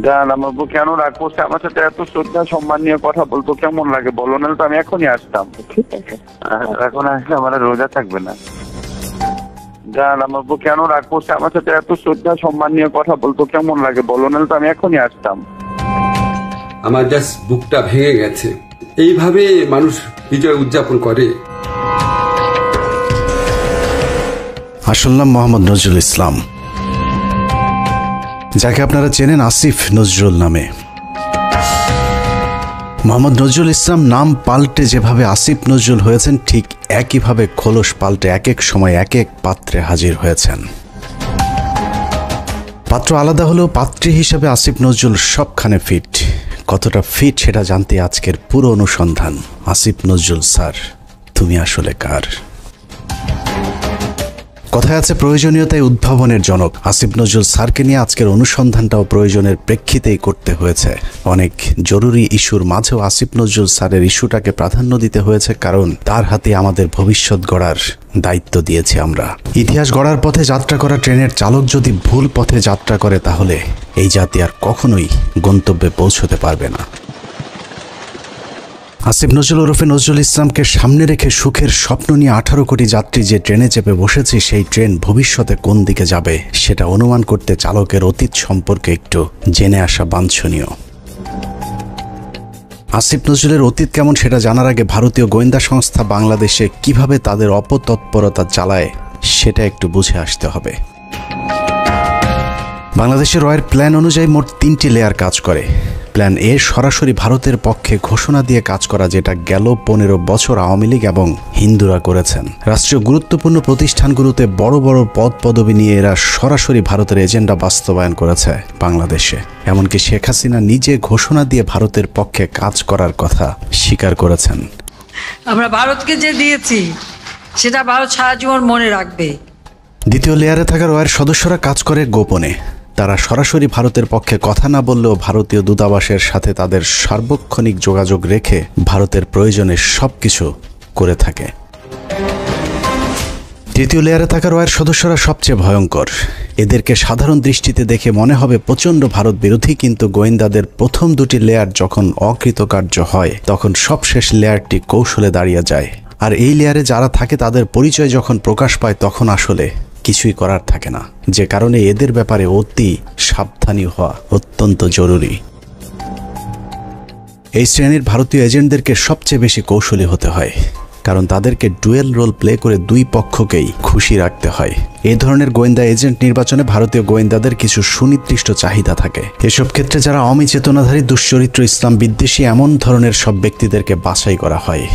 জান আমার বউ কেন রাগ করছে আমার সাথে? এত শ্রদ্ধা সম্মান নিয়ে কথা বলতো কেমন লাগে বলো, না তো আমি এখনই আসতাম। ঠিক আছে, এখন আসলে আমার আর রোজা থাকবে না। জান আমার বউ কেন রাগ করছে আমার সাথে? এত শ্রদ্ধা সম্মান নিয়ে কথা বলতো কেমন লাগে বলো, না তো আমি এখনই আসতাম। আমার জাস্ট বুকটা ভেঙে গেছে। এইভাবে মানুষ বিজয় উদযাপন করে? আসল নাম মোহাম্মদ নজরুল ইসলাম, যাকে আপনারা চেনেন আসিফ নজরুল নামে। মোহাম্মদ নজরুল ইসলাম নাম পাল্টে যেভাবে আসিফ নজরুল হয়েছেন, ঠিক একইভাবে খোলস পাল্টে এক এক সময় এক এক পাত্রে হাজির হয়েছেন। পাত্র আলাদা হলেও পাত্রী হিসেবে আসিফ নজরুল সবখানে ফিট। কতটা ফিট সেটা জানতে আজকের পুরো অনুসন্ধান। আসিফ নজরুল স্যার, তুমি আসলে কার? কথায় আছে প্রয়োজনীয়তায় উদ্ভাবনের জনক। আসিফ নজরুল স্যারকে নিয়ে আজকের অনুসন্ধানটাও প্রয়োজনের প্রেক্ষিতেই করতে হয়েছে। অনেক জরুরি ইস্যুর মাঝেও আসিফ নজরুল স্যারের ইস্যুটাকে প্রাধান্য দিতে হয়েছে, কারণ তার হাতে আমাদের ভবিষ্যৎ গড়ার দায়িত্ব দিয়েছি আমরা। ইতিহাস গড়ার পথে যাত্রা করা ট্রেনের চালক যদি ভুল পথে যাত্রা করে, তাহলে এই জাতি আর কখনোই গন্তব্যে পৌঁছতে পারবে না। আসিফ নজরুল ওরফে নজরুল ইসলামকে সামনে রেখে সুখের স্বপ্ন নিয়ে 18 কোটি যাত্রী যে ট্রেনে চেপে বসেছে, সেই ট্রেন ভবিষ্যতে কোন দিকে যাবে সেটা অনুমান করতে চালকের অতীত সম্পর্কে একটু জেনে আসা বাঞ্ছনীয়। আসিফ নজরুলের অতীত কেমন সেটা জানার আগে ভারতীয় গোয়েন্দা সংস্থা বাংলাদেশে কিভাবে তাদের অপতৎপরতা চালায় সেটা একটু বুঝে আসতে হবে। বাংলাদেশের রয়ের প্ল্যান অনুযায়ী মোট 3টি লেয়ার কাজ করে। প্ল্যান এ সরাসরি ভারতের পক্ষে ঘোষণা দিয়ে কাজ করা, যেটা গেল 15 বছর আওয়ামী লীগ এবং হিন্দুরা করেছেন। রাষ্ট্রীয় গুরুত্বপূর্ণ প্রতিষ্ঠানগুলোতে বড় বড় পদ পদবি নিয়ে এরা সরাসরি ভারতের এজেন্ডা বাস্তবায়ন করেছে বাংলাদেশে। এমনকি শেখ হাসিনা নিজে ঘোষণা দিয়ে ভারতের পক্ষে কাজ করার কথা স্বীকার করেছেন। আমরা ভারতকে যে দিয়েছি সেটা ভারত সারা জীবন মনে রাখবে। দ্বিতীয় লেয়ারে থাকা রয়ের সদস্যরা কাজ করে গোপনে। তারা সরাসরি ভারতের পক্ষে কথা না বললেও ভারতীয় দূতাবাসের সাথে তাদের সার্বক্ষণিক যোগাযোগ রেখে ভারতের প্রয়োজনে সবকিছু করে থাকে। তৃতীয় লেয়ারে থাকা রয়ের সদস্যরা সবচেয়ে ভয়ঙ্কর। এদেরকে সাধারণ দৃষ্টিতে দেখে মনে হবে প্রচণ্ড ভারত বিরোধী, কিন্তু গোয়েন্দাদের প্রথম 2টি লেয়ার যখন অকৃতকার্য হয়, তখন সবশেষ লেয়ারটি কৌশলে দাঁড়িয়ে যায়। আর এই লেয়ারে যারা থাকে তাদের পরিচয় যখন প্রকাশ পায়, তখন আসলে কিছুই করার থাকে না, যে কারণে এদের ব্যাপারে অতি সাবধানী হওয়া অত্যন্ত জরুরি। এই শ্রেণীর ভারতীয় এজেন্টদেরকে সবচেয়ে বেশি কৌশলী হতে হয়, কারণ তাদেরকে ডুয়েল রোল প্লে করে দুই পক্ষকেই খুশি রাখতে হয়। এই ধরনের গোয়েন্দা এজেন্ট নির্বাচনে ভারতীয় গোয়েন্দাদের কিছু সুনির্দিষ্ট চাহিদা থাকে। এসব ক্ষেত্রে যারা আওয়ামী চেতনাধারী, দুশ্চরিত্র, ইসলাম বিদ্বেষী এমন ধরনের সব ব্যক্তিদেরকে বাছাই করা হয়।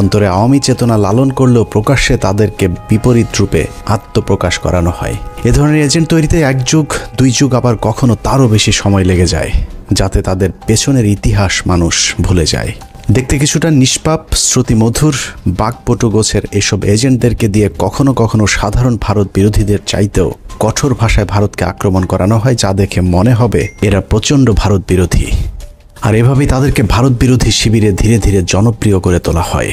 অন্তরে আওয়ামী চেতনা লালন করলেও প্রকাশ্যে তাদেরকে বিপরীত রূপে আত্মপ্রকাশ করানো হয়। এ ধরনের এজেন্ট তৈরিতে 1 যুগ 2 যুগ, আবার কখনো তারও বেশি সময় লেগে যায়, যাতে তাদের পেছনের ইতিহাস মানুষ ভুলে যায়। দেখতে কিছুটা নিষ্পাপ, শ্রুতিমধুর, বাকপটু গোছের এসব এজেন্টদেরকে দিয়ে কখনো কখনো সাধারণ ভারত বিরোধীদের চাইতেও কঠোর ভাষায় ভারতকে আক্রমণ করানো হয়, যা দেখে মনে হবে এরা প্রচণ্ড ভারত বিরোধী। আর এভাবেই তাদেরকে ভারত বিরোধী শিবিরে ধীরে ধীরে জনপ্রিয় করে তোলা হয়।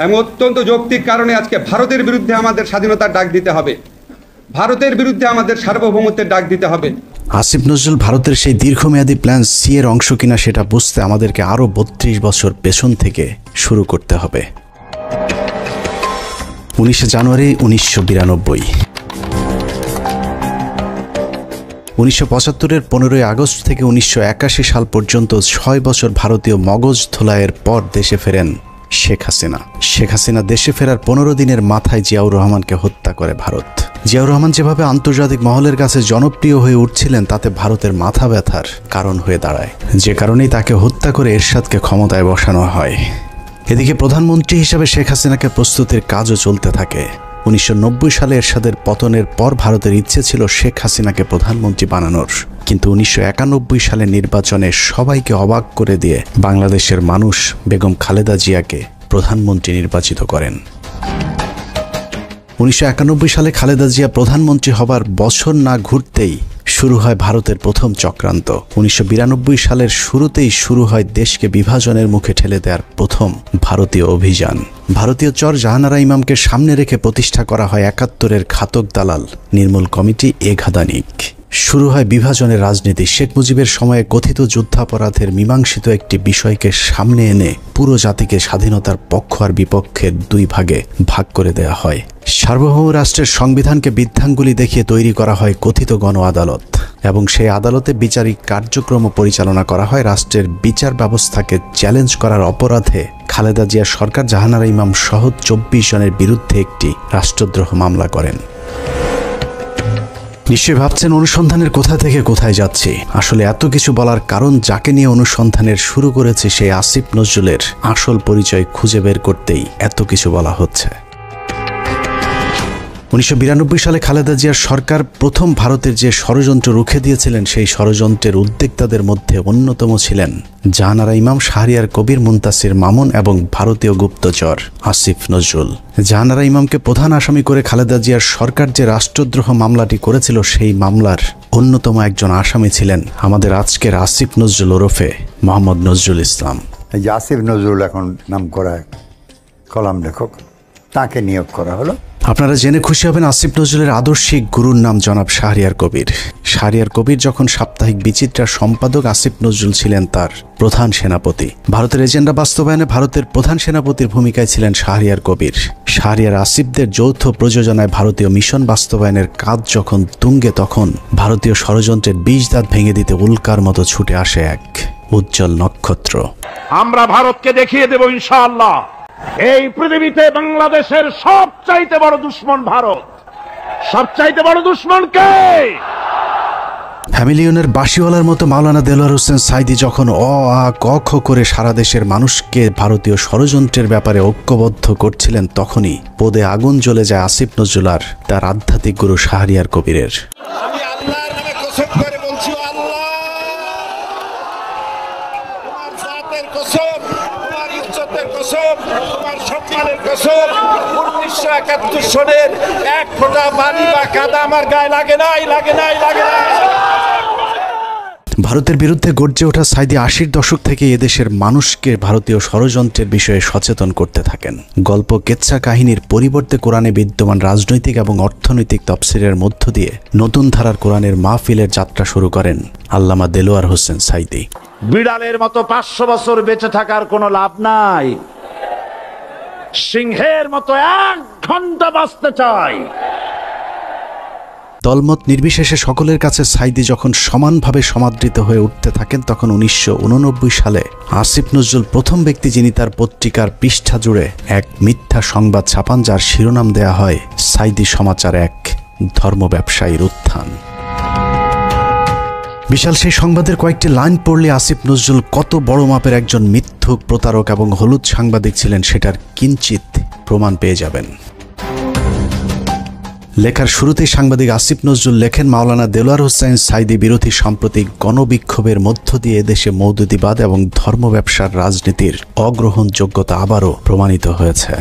এবং অত্যন্ত যৌক্তিক কারণে আজকে ভারতের বিরুদ্ধে আমাদের স্বাধীনতার ডাক দিতে হবে, ভারতের বিরুদ্ধে আমাদের সার্বভৌমত্বের ডাক দিতে হবে। আসিফ নজরুল ভারতের সেই দীর্ঘমেয়াদী প্ল্যান সি এর অংশ কিনা সেটা বুঝতে আমাদেরকে আরও 32 বছর পেছন থেকে শুরু করতে হবে। 19 জানুয়ারি 1992। 1975-এর 15ই আগস্ট থেকে 1981 সাল পর্যন্ত 6 বছর ভারতীয় মগজ ধোলাইয়ের পর দেশে ফেরেন শেখ হাসিনা। শেখ হাসিনা দেশে ফেরার 15 দিনের মাথায় জিয়াউর রহমানকে হত্যা করে ভারত। জিয়াউর রহমান যেভাবে আন্তর্জাতিক মহলের কাছে জনপ্রিয় হয়ে উঠছিলেন, তাতে ভারতের মাথা ব্যথার কারণ হয়ে দাঁড়ায়, যে কারণেই তাকে হত্যা করে এরশাদকে ক্ষমতায় বসানো হয়। এদিকে প্রধানমন্ত্রী হিসেবে শেখ হাসিনাকে প্রস্তুতির কাজও চলতে থাকে। 1990 সালে এরশাদের পতনের পর ভারতের ইচ্ছে ছিল শেখ হাসিনাকে প্রধানমন্ত্রী বানানোর, কিন্তু 1991 সালের নির্বাচনে সবাইকে অবাক করে দিয়ে বাংলাদেশের মানুষ বেগম খালেদা জিয়াকে প্রধানমন্ত্রী নির্বাচিত করেন। 1991 সালে খালেদা জিয়া প্রধানমন্ত্রী হবার বছর না ঘুরতেই শুরু হয় ভারতের প্রথম চক্রান্ত। 1992 সালের শুরুতেই শুরু হয় দেশকে বিভাজনের মুখে ঠেলে দেওয়ার প্রথম ভারতীয় অভিযান। ভারতীয় চর জাহানারা ইমামকে সামনে রেখে প্রতিষ্ঠা করা হয় 71-এর ঘাতক দালাল নির্মূল কমিটি এ ঘাদানিক। শুরু হয় বিভাজনের রাজনীতি। শেখ মুজিবের সময়ে কথিত যুদ্ধাপরাধের মীমাংসিত একটি বিষয়কে সামনে এনে পুরো জাতিকে স্বাধীনতার পক্ষ আর বিপক্ষের দুই ভাগে ভাগ করে দেয়া হয়। সার্বভৌম রাষ্ট্রের সংবিধানকে বৃদ্ধাঙ্গুলি দেখিয়ে তৈরি করা হয় কথিত গণ আদালত, এবং সেই আদালতে বিচারিক কার্যক্রম পরিচালনা করা হয়। রাষ্ট্রের বিচার ব্যবস্থাকে চ্যালেঞ্জ করার অপরাধে খালেদা জিয়া সরকার জাহানারা ইমাম সহ 24 জনের বিরুদ্ধে একটি রাষ্ট্রদ্রোহ মামলা করেন। নিশ্চয়ই ভাবছেন অনুসন্ধানের কোথা থেকে কোথায় যাচ্ছি। আসলে এত কিছু বলার কারণ, যাকে নিয়ে অনুসন্ধানের শুরু করেছে সেই আসিফ নজরুলের আসল পরিচয় খুঁজে বের করতেই এত কিছু বলা হচ্ছে। 1992 সালে খালেদা জিয়ার সরকার প্রথম ভারতের যে ষড়যন্ত্র রুখে দিয়েছিলেন, সেই ষড়যন্ত্রের উদ্যোক্তাদের মধ্যে অন্যতম ছিলেন জাহানারা ইমাম, শাহরিয়ার কবির, মুনতাসির মামুন এবং ভারতীয় গুপ্তচর আসিফ নজরুল। জাহানারা ইমামকে প্রধান আসামি করে খালেদা জিয়ার সরকার যে রাষ্ট্রদ্রোহ মামলাটি করেছিল, সেই মামলার অন্যতম একজন আসামি ছিলেন আমাদের আজকের আসিফ নজরুল ওরফে মোহাম্মদ নজরুল ইসলাম। এই যে আসিফ নজরুল এখন নাম করা কলাম লেখক, তাকে নিয়োগ করা হলো। আপনারা জেনে খুশি হবেন, আসিফ নজরুলের আদর্শিক গুরুর নাম জনাব শাহরিয়ার কবির। শাহরিয়ার কবির যখন সাপ্তাহিক বিচিত্রার সম্পাদক, আসিফ নজরুল ছিলেন তার প্রধান সেনাপতি। ভারতের এজেন্ডা বাস্তবায়নে ভারতের প্রধান সেনাপতির ভূমিকায় ছিলেন শাহরিয়ার কবির। শাহরিয়ার আসিফদের যৌথ প্রযোজনায় ভারতীয় মিশন বাস্তবায়নের কাজ যখন তুঙ্গে, তখন ভারতীয় ষড়যন্ত্রের বীজ দাঁত ভেঙে দিতে উল্কার মতো ছুটে আসে এক উজ্জ্বল নক্ষত্র। আমরা ভারতকে দেখিয়ে দেব ইনশাআল্লাহ, এই পৃথিবীতে বাংলাদেশের সবচাইতে বড় দুশ্মন ভারত। সবচাইতে বড় দুশ্মন কে? হ্যামিলিয়নের বাঁশিওয়ালার মতো মাওলানা দেলোয়ার হোসেন সাইদি যখন অ আ ক খ করে সারা দেশের মানুষকে ভারতীয় ষড়যন্ত্রের ব্যাপারে ঐক্যবদ্ধ করছিলেন, তখনই পদে আগুন জ্বলে যায় আসিফ নজরুল আর তার আধ্যাত্মিক গুরু শাহরিয়ার কবিরের। আমি আল্লাহর নামে কসম করে বলছি, আল্লাহ তোমার জাতের কসম, তোমার ইজ্জতের কসম, তোমার সম্মানের কসম, 1971 সনের এক ফোঁটা পানি বা কাদা আমার গায়ে লাগে নাই, লাগে নাই, লাগে নাই। ভারতের বিরুদ্ধে গর্জে ওঠা সাইদি 80-র দশক থেকে এদেশের মানুষকে ভারতীয় ষড়যন্ত্রের বিষয়ে সচেতন করতে থাকেন। গল্প, কেচ্ছা কাহিনীর পরিবর্তে কোরআনে বিদ্যমান রাজনৈতিক এবং অর্থনৈতিক তফসিরের মধ্য দিয়ে নতুন ধারার কোরআনের মাহফিলের যাত্রা শুরু করেন আল্লামা দেলোয়ার হোসেন সাইদি। বিড়ালের মতো 500 বছর বেঁচে থাকার কোনো লাভ নাই, সিংহের মতো 1 ঘন্টা বাঁচতে চাই। দলমত নির্বিশেষে সকলের কাছে সাইদি যখন সমানভাবে সমাদৃত হয়ে উঠতে থাকেন, তখন 1989 সালে আসিফ নজরুল প্রথম ব্যক্তি যিনি তার পত্রিকার পৃষ্ঠা জুড়ে এক মিথ্যা সংবাদ ছাপান, যার শিরোনাম দেয়া হয় সাইদি সমাচার, এক ধর্ম ব্যবসায়ীর উত্থান। বিশাল সেই সংবাদের কয়েকটি লাইন পড়লে আসিফ নজরুল কত বড় মাপের একজন মিথ্যুক, প্রতারক এবং হলুদ সাংবাদিক ছিলেন সেটার কিঞ্চিত প্রমাণ পেয়ে যাবেন। লেখার শুরুতেই সাংবাদিক আসিফ নজরুল লেখেন, মাওলানা দেলোয়ার হোসেন সাইদি বিরোধী সাম্প্রতিক গণবিক্ষোভের মধ্য দিয়ে এদেশে মৌদুদিবাদ এবং ধর্ম ব্যবসার রাজনীতির অগ্রহণযোগ্যতা আবারও প্রমাণিত হয়েছে।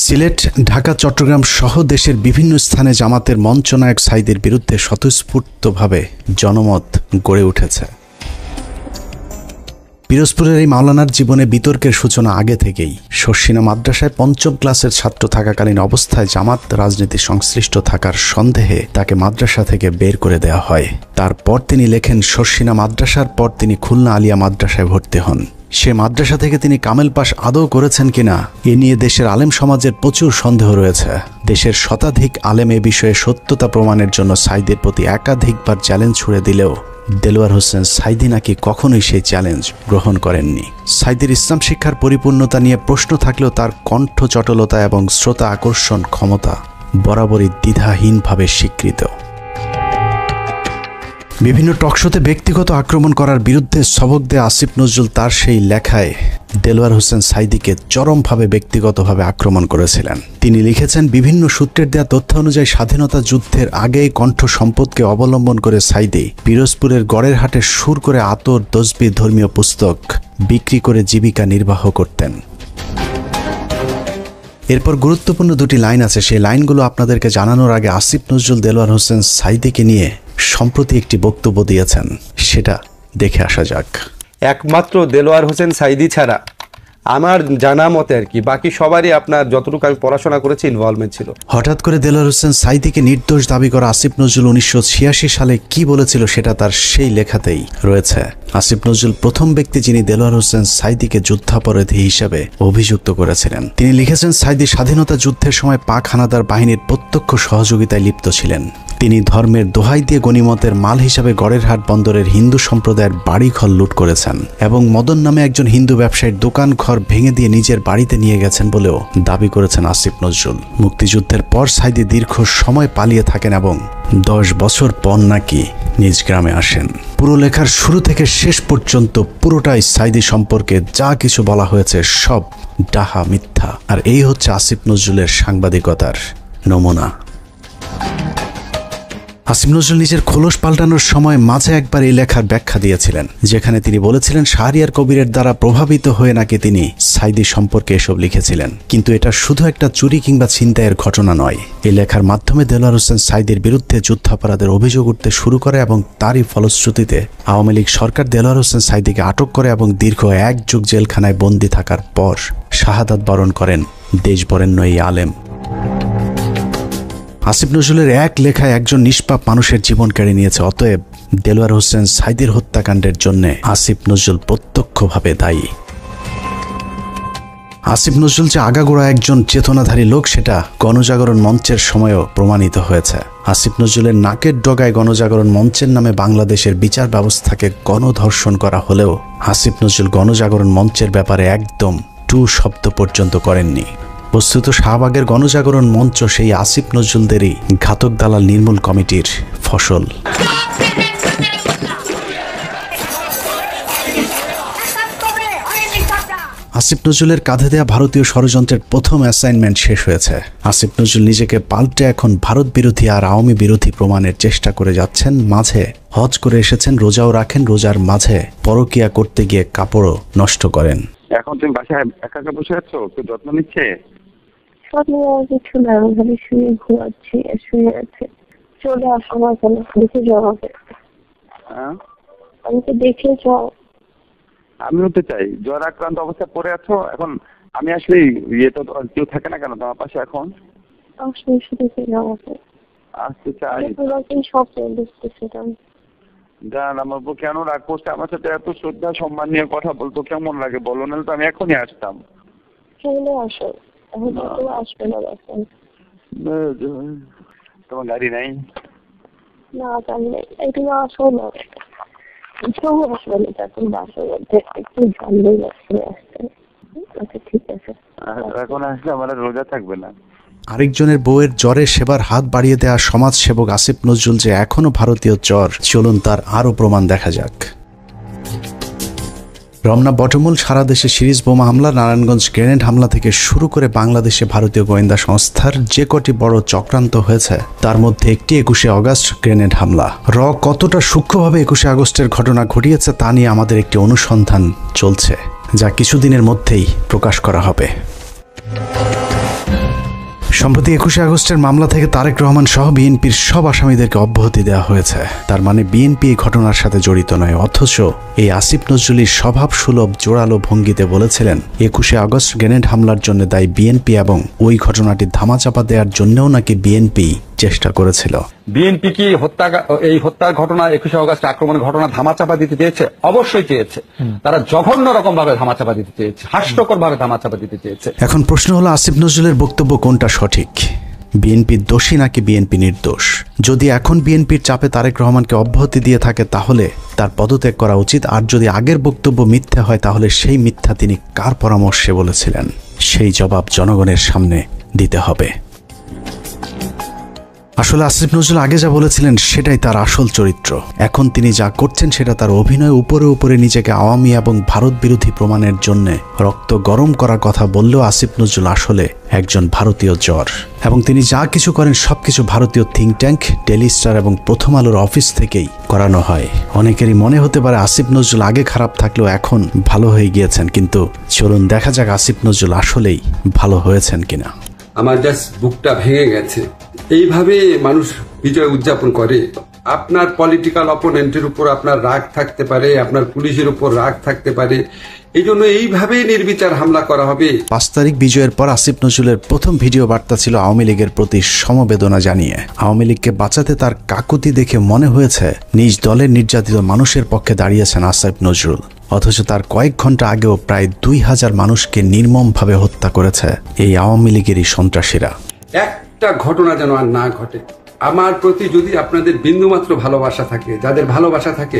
সিলেট, ঢাকা, চট্টগ্রাম সহ দেশের বিভিন্ন স্থানে জামাতের মঞ্চনায়ক সাইদির বিরুদ্ধে স্বতঃস্ফূর্তভাবে জনমত গড়ে উঠেছে। পিরোজপুরের এই মাওলানার জীবনে বিতর্কের সূচনা আগে থেকেই। শর্ষিনা মাদ্রাসায় 5ম ক্লাসের ছাত্র থাকাকালীন অবস্থায় জামাত রাজনীতি সংশ্লিষ্ট থাকার সন্দেহে তাকে মাদ্রাসা থেকে বের করে দেওয়া হয়। তারপর তিনি লেখেন, শর্ষিনা মাদ্রাসার পর তিনি খুলনা আলিয়া মাদ্রাসায় ভর্তি হন। সে মাদ্রাসা থেকে তিনি কামেল পাশ আদৌ করেছেন কিনা এ নিয়ে দেশের আলেম সমাজের প্রচুর সন্দেহ রয়েছে। দেশের শতাধিক আলেম এ বিষয়ে সত্যতা প্রমাণের জন্য সাইদির প্রতি একাধিকবার চ্যালেঞ্জ ছুড়ে দিলেও দেলোয়ার হোসেন সাইদি নাকি কখনোই সেই চ্যালেঞ্জ গ্রহণ করেননি। সাইদির ইসলাম শিক্ষার পরিপূর্ণতা নিয়ে প্রশ্ন থাকলেও তার কণ্ঠ চটলতা এবং শ্রোতা আকর্ষণ ক্ষমতা বরাবরই দ্বিধাহীনভাবে স্বীকৃত। বিভিন্ন টকশোতে ব্যক্তিগত আক্রমণ করার বিরুদ্ধে সবক দেয়া আসিফ নজরুল তার সেই লেখায় দেলোয়ার হোসেন সাইদিকে চরমভাবে ব্যক্তিগতভাবে আক্রমণ করেছিলেন। তিনি লিখেছেন, বিভিন্ন সূত্রের দেয়া তথ্য অনুযায়ী স্বাধীনতা যুদ্ধের আগেই কণ্ঠ সম্পদকে অবলম্বন করে সাইদি পিরোজপুরের গড়ের হাটে সুর করে আতর, তসবিহ, ধর্মীয় পুস্তক বিক্রি করে জীবিকা নির্বাহ করতেন। এরপর গুরুত্বপূর্ণ দুটি লাইন আছে, সেই লাইনগুলো আপনাদেরকে জানানোর আগে আসিফ নজরুল দেলোয়ার হোসেন সাইদিকে নিয়ে সম্প্রতি একটি বক্তব্য দিয়েছেন, সেটা দেখে আসা যাক। একমাত্র দেলোয়ার হোসেন সাইদি ছাড়া আমার জানা মতে আর কি, বাকি সবারই আপনার যতটুকু আমি পড়াশোনা করেছি ইনভলভমেন্ট ছিল। হঠাৎ করে দেলোয়ার হোসেন সাঈদীকে নির্দোষ দাবি করা আসিফ নজরুল 1986 সালে কি বলেছিল সেটা তার সেই লেখাতেই রয়েছে। আসিফ নজরুল প্রথম ব্যক্তি যিনি দেলোয়ার হোসেন সাঈদীকে যুদ্ধাপরাধী হিসেবে অভিযুক্ত করেছিলেন। তিনি লিখেছেন, সাঈদী স্বাধীনতা যুদ্ধের সময় পাক হানাদার বাহিনীর প্রত্যক্ষ সহযোগিতায় লিপ্ত ছিলেন। তিনি ধর্মের দোহাই দিয়ে গনিমতের মাল হিসাবে গড়েরহাট বন্দরের হিন্দু সম্প্রদায়ের বাড়িঘর লুট করেছেন এবং মদন নামে একজন হিন্দু ব্যবসায়ীর দোকান ঘর ভেঙে দিয়ে নিজের বাড়িতে নিয়ে গেছেন বলেও দাবি করেছেন আসিফ নজরুল। মুক্তিযুদ্ধের পর সাঈদী দীর্ঘ সময় পালিয়ে থাকেন এবং 10 বছর পর নাকি নিজ গ্রামে আসেন। পুরো লেখার শুরু থেকে শেষ পর্যন্ত পুরোটাই সাঈদী সম্পর্কে যা কিছু বলা হয়েছে সব ডাহা মিথ্যা। আর এই হচ্ছে আসিফ নজরুলের সাংবাদিকতার নমুনা। আসিফ নজরুল নিজের খোলস পাল্টানোর সময় মাঝে একবার এই লেখার ব্যাখ্যা দিয়েছিলেন, যেখানে তিনি বলেছিলেন শাহরিয়ার কবিরের দ্বারা প্রভাবিত হয়ে নাকি তিনি সাঈদী সম্পর্কে এসব লিখেছিলেন। কিন্তু এটা শুধু একটা চুরি কিংবা ছিনতাইয়ের ঘটনা নয়। এই লেখার মাধ্যমে দেলোয়ার হোসেন সাঈদীর বিরুদ্ধে যুদ্ধাপরাধের অভিযোগ উঠতে শুরু করে এবং তারই ফলশ্রুতিতে আওয়ামী লীগ সরকার দেলোয়ার হোসেন সাঈদীকে আটক করে এবং দীর্ঘ 1 যুগ জেলখানায় বন্দী থাকার পর শাহাদাত বরণ করেন দেশবরেণ্য এই আলেম। আসিফ নজরুলের এক লেখায় একজন নিষ্পাপ মানুষের জীবন কেড়ে নিয়েছে। অতএব দেলোয়ার হোসেন সাঈদীর হত্যাকাণ্ডের জন্য আসিফ নজরুল প্রত্যক্ষভাবে দায়ী। আসিফ নজরুল যে আগাগোড়া একজন চেতনাধারী লোক সেটা গণজাগরণ মঞ্চের সময়ও প্রমাণিত হয়েছে। আসিফ নজরুলের নাকের ডগায় গণজাগরণ মঞ্চের নামে বাংলাদেশের বিচার ব্যবস্থাকে গণধর্ষণ করা হলেও আসিফ নজরুল গণজাগরণ মঞ্চের ব্যাপারে একদম টু শব্দ পর্যন্ত করেননি। বস্তুত শাহবাগের গণজাগরণ মঞ্চ সেই আসিফ নজরুলদেরই ঘাতক দালাল নির্মূল কমিটির ফসল। আসিফ নজরুলের কাঁধে দেয়া ভারতীয় ষড়যন্ত্রের প্রথম অ্যাসাইনমেন্ট শেষ হয়েছে। আসিফ নজরুল নিজেকে পাল্টে এখন ভারত বিরোধী আর আওয়ামী বিরোধী প্রমাণের চেষ্টা করে যাচ্ছেন। মাঝে হজ করে এসেছেন, রোজাও রাখেন, রোজার মাঝে পরকিয়া করতে গিয়ে কাপড়ও নষ্ট করেন। এখন তুমি বাসায় একা একা বসে আছো, কেউ যত্ন নিচ্ছে? কিছু না, আমি শুয়ে ঘুমাচ্ছি, শুয়ে আছে। চলে আসো আমার কেন, দেখে যাও আমাকে। আমি তো দেখে যাও। আমিও তো চাই। জ্বর আক্রান্ত অবস্থায় পড়ে আছো এখন। আমি আসলে ইয়ে তো কেউ থাকে না কেন তোমার পাশে এখন? আসলে দেখে যাও আমাকে। আসতে চাই। সব দেখতেছি জান, আমার বউ কেন রাগ করছে আমার সাথে? এত শ্রদ্ধা সম্মান নিয়ে কথা বলতো কেমন লাগে বলো, না তো আমি এখনই আসতাম। চলে আসো, আসবে না এখন। তোমার গাড়ি নাই? না গাড়ি নেই, একটু আসো না। আসবে না, এখন বাসার মধ্যে একটু জানলেই আসবে আসতে। আচ্ছা ঠিক আছে, এখন আসলে আমার রোজা থাকবে না। আরেকজনের বউয়ের জ্বরে সেবার হাত বাড়িয়ে দেওয়া সমাজসেবক আসিফ নজরুল যে এখনো ভারতীয় জ্বর, চলুন তার আরও প্রমাণ দেখা যাক। রমনা বটমূল সারা দেশে সিরিজ বোমা হামলা, নারায়ণগঞ্জ গ্রেনেড হামলা থেকে শুরু করে বাংলাদেশে ভারতীয় গোয়েন্দা সংস্থার যে কটি বড় চক্রান্ত হয়েছে তার মধ্যে একটি 21শে আগস্ট গ্রেনেড হামলা। কতটা সূক্ষ্মভাবে 21শে আগস্টের ঘটনা ঘটিয়েছে তা নিয়ে আমাদের একটি অনুসন্ধান চলছে, যা কিছুদিনের মধ্যেই প্রকাশ করা হবে। সম্প্রতি 21শে আগস্টের মামলা থেকে তারেক রহমান সহ বিএনপির সব আসামিদেরকে অব্যাহতি দেওয়া হয়েছে। তার মানে বিএনপি এই ঘটনার সাথে জড়িত নয়। অথচ এই আসিফ নজরুলের স্বভাব সুলভ জোরালো ভঙ্গিতে বলেছিলেন 21শে আগস্ট গ্রেনেড হামলার জন্য দায়ী বিএনপি এবং ওই ঘটনাটি ধামাচাপা দেওয়ার জন্যও নাকি বিএনপি চেষ্টা করেছিল। বিএনপি কি এই হত্যার ঘটনা 21শে আগস্ট আক্রমণের ঘটনা ধামাচাপা দিতে চেয়েছে? অবশ্যই চেয়েছে। তারা জঘন্য রকম ভাবে ধামাচাপা দিতে চেয়েছে, হাস্যকর ভাবে ধামাচাপা দিতে চেয়েছে। এখন প্রশ্ন হলো আসিফ নজরুলের বক্তব্য কোনটা সঠিক? বিএনপি দোষী নাকি বিএনপি নির্দোষ? যদি এখন বিএনপির চাপে তারেক রহমানকে অব্যাহতি দিয়ে থাকে তাহলে তার পদত্যাগ করা উচিত। আর যদি আগের বক্তব্য মিথ্যা হয় তাহলে সেই মিথ্যা তিনি কার পরামর্শে বলেছিলেন সেই জবাব জনগণের সামনে দিতে হবে। আসলে আসিফ নজরুল আগে যা বলেছিলেন সেটাই তার আসল চরিত্র। এখন তিনি যা করছেন সেটা তার অভিনয়। উপরে উপরে নিজেকে আওয়ামী এবং ভারত বিরোধী প্রমাণের জন্য রক্ত গরম করার কথা বললেও আসিফ নজরুল আসলে একজন ভারতীয় জ্বর এবং তিনি যা কিছু করেন সবকিছু ভারতীয় থিঙ্ক ট্যাঙ্ক, ডেইলি স্টার এবং প্রথম আলোর অফিস থেকেই করানো হয়। অনেকেরই মনে হতে পারে আসিফ নজরুল আগে খারাপ থাকলেও এখন ভালো হয়ে গিয়েছেন, কিন্তু চলুন দেখা যাক আসিফ নজরুল আসলেই ভালো হয়েছেন কিনা। আমার জাস্ট বুকটা ভেঙে গেছে। এইভাবে মানুষ বিজয় উদযাপন করে। আপনার পলিটিক্যাল অপোনেন্টের উপর আপনার রাগ থাকতে পারে, আপনার পুলিশের উপর রাগ থাকতে পারে, এই জন্য এইভাবেই নির্বিচার হামলা করা হবে। 5 তারিখ বিজয়ের পর আসিফ নজরুলের প্রথম ভিডিও বার্তা ছিল আওয়ামী লীগের প্রতি সমবেদনা জানিয়ে। আওয়ামী লীগকে বাঁচাতে তার কাকুতি দেখে মনে হয়েছে নিজ দলের নির্যাতিত মানুষের পক্ষে দাঁড়িয়েছেন আসিফ নজরুল। অথচ তার কয়েক ঘন্টা আগেও প্রায় 2000 মানুষকে নির্মমভাবে হত্যা করেছে এই আওয়ামী লীগেরই সন্ত্রাসীরা। একটা ঘটনা যেন আর না ঘটে। আমার প্রতি যদি আপনাদের বিন্দুমাত্র ভালোবাসা থাকে, যাদের ভালোবাসা থাকে,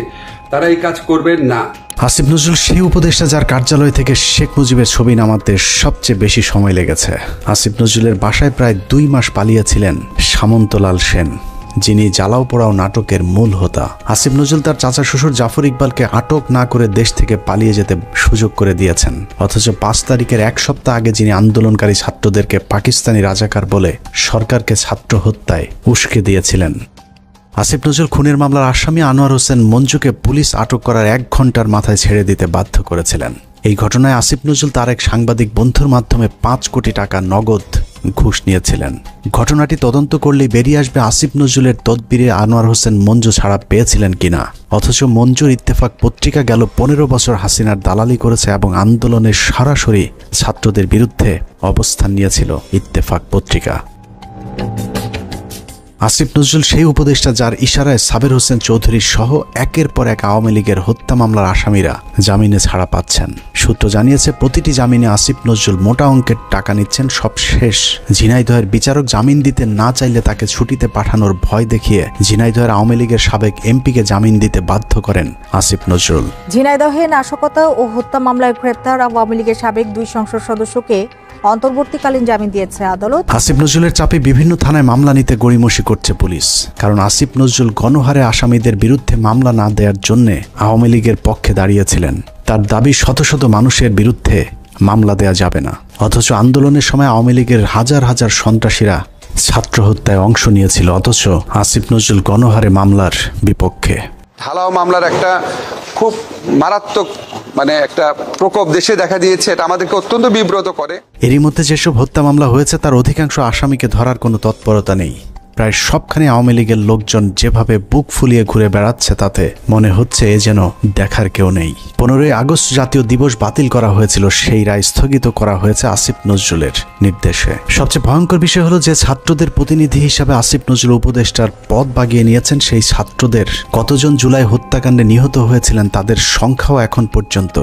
তারা এই কাজ করবেন না। আসিফ নজরুল সেই উপদেষ্টা যার কার্যালয় থেকে শেখ মুজিবের ছবি নামাতে সবচেয়ে বেশি সময় লেগেছে। আসিফ নজরুলের বাসায় প্রায় 2 মাস পালিয়েছিলেন সামন্তলাল সেন, যিনি জ্বালাও পোড়াও নাটকের মূল হোতা। আসিফ নজরুল তার চাচা শ্বশুর জাফর ইকবালকে আটক না করে দেশ থেকে পালিয়ে যেতে সুযোগ করে দিয়েছেন। অথচ 5 তারিখের 1 সপ্তাহ আগে যিনি আন্দোলনকারী ছাত্রদেরকে পাকিস্তানি রাজাকার বলে সরকারকে ছাত্র হত্যায় উস্কে দিয়েছিলেন। আসিফ নজরুল খুনের মামলার আসামি আনোয়ার হোসেন মঞ্জুকে পুলিশ আটক করার 1 ঘন্টার মাথায় ছেড়ে দিতে বাধ্য করেছিলেন। এই ঘটনায় আসিফ নজরুল তার এক সাংবাদিক বন্ধুর মাধ্যমে 5 কোটি টাকা নগদ ঘুষ নিয়েছিলেন। ঘটনাটি তদন্ত করলেই বেরিয়ে আসবে আসিফ নজরুলের তদবিরে আনোয়ার হোসেন মঞ্জু ছাড়া পেয়েছিলেন কিনা। অথচ মঞ্জুর ইত্তেফাক পত্রিকা গেল 15 বছর হাসিনার দালালি করেছে এবং আন্দোলনের সরাসরি ছাত্রদের বিরুদ্ধে অবস্থান নিয়েছিল ইত্তেফাক পত্রিকা। আসিফ নজরুল সেই উপদেষ্টা যার ইশারায় সাবের হোসেন চৌধুরী সহ একের পর এক আওয়ামী লীগের হত্যা মামলার আসামিরা জামিনে ছাড়া পাচ্ছেন। সূত্র জানিয়েছে প্রতিটি জামিনে আসিফ নজরুল মোটা অঙ্কের টাকা নিচ্ছেন। সব শেষ ঝিনাইদহের বিচারক জামিন দিতে না চাইলে তাকে ছুটিতে পাঠানোর ভয় দেখিয়ে ঝিনাইদহের আওয়ামী লীগের সাবেক এমপিকে জামিন দিতে বাধ্য করেন আসিফ নজরুল। ঝিনাইদহে নাশকতা ও হত্যা মামলায় গ্রেপ্তার আওয়ামী লীগের সাবেক 2 সংসদ সদস্যকে অন্তর্বর্তীকালীন জামিন দিয়েছে আদালত। আসিফ নজরুলের চাপে বিভিন্ন থানায় মামলা নিতে গড়িমসি করছে পুলিশ। কারণ আসিফ নজরুল গণহারে আসামিদের বিরুদ্ধে মামলা না দেওয়ার জন্য আওয়ামী লীগের পক্ষে দাঁড়িয়েছিলেন। তার দাবি শত শত মানুষের বিরুদ্ধে মামলা দেয়া যাবে না। অথচ আন্দোলনের সময় আওয়ামী লীগের হাজার হাজার সন্ত্রাসীরা ছাত্র হত্যায় অংশ নিয়েছিল। অথচ আসিফ নজরুল গণহারে মামলার বিপক্ষে। ঢালাও মামলার একটা খুব মারাত্মক একটা প্রকোপ দেশে দেখা দিয়েছে। এটা আমাদেরকে অত্যন্ত বিব্রত করে। এরই মধ্যে যেসব হত্যা মামলা হয়েছে তার অধিকাংশ আসামিকে ধরার কোনো তৎপরতা নেই। প্রায় সবখানে আওয়ামী লীগের লোকজন যেভাবে বুক ফুলিয়ে ঘুরে বেড়াচ্ছে তাতে মনে হচ্ছে এ যেন দেখার কেউ নেই। 15ই আগস্ট জাতীয় দিবস বাতিল করা হয়েছিল, সেই রায় স্থগিত করা হয়েছে আসিফ নজরুলের নির্দেশে। সবচেয়ে ভয়ঙ্কর বিষয় হলো যে ছাত্রদের প্রতিনিধি হিসাবে আসিফ নজরুল উপদেষ্টার পদ বাগিয়ে নিয়েছেন। সেই ছাত্রদের কতজন জুলাই হত্যাকাণ্ডে নিহত হয়েছিলেন তাদের সংখ্যাও এখন পর্যন্ত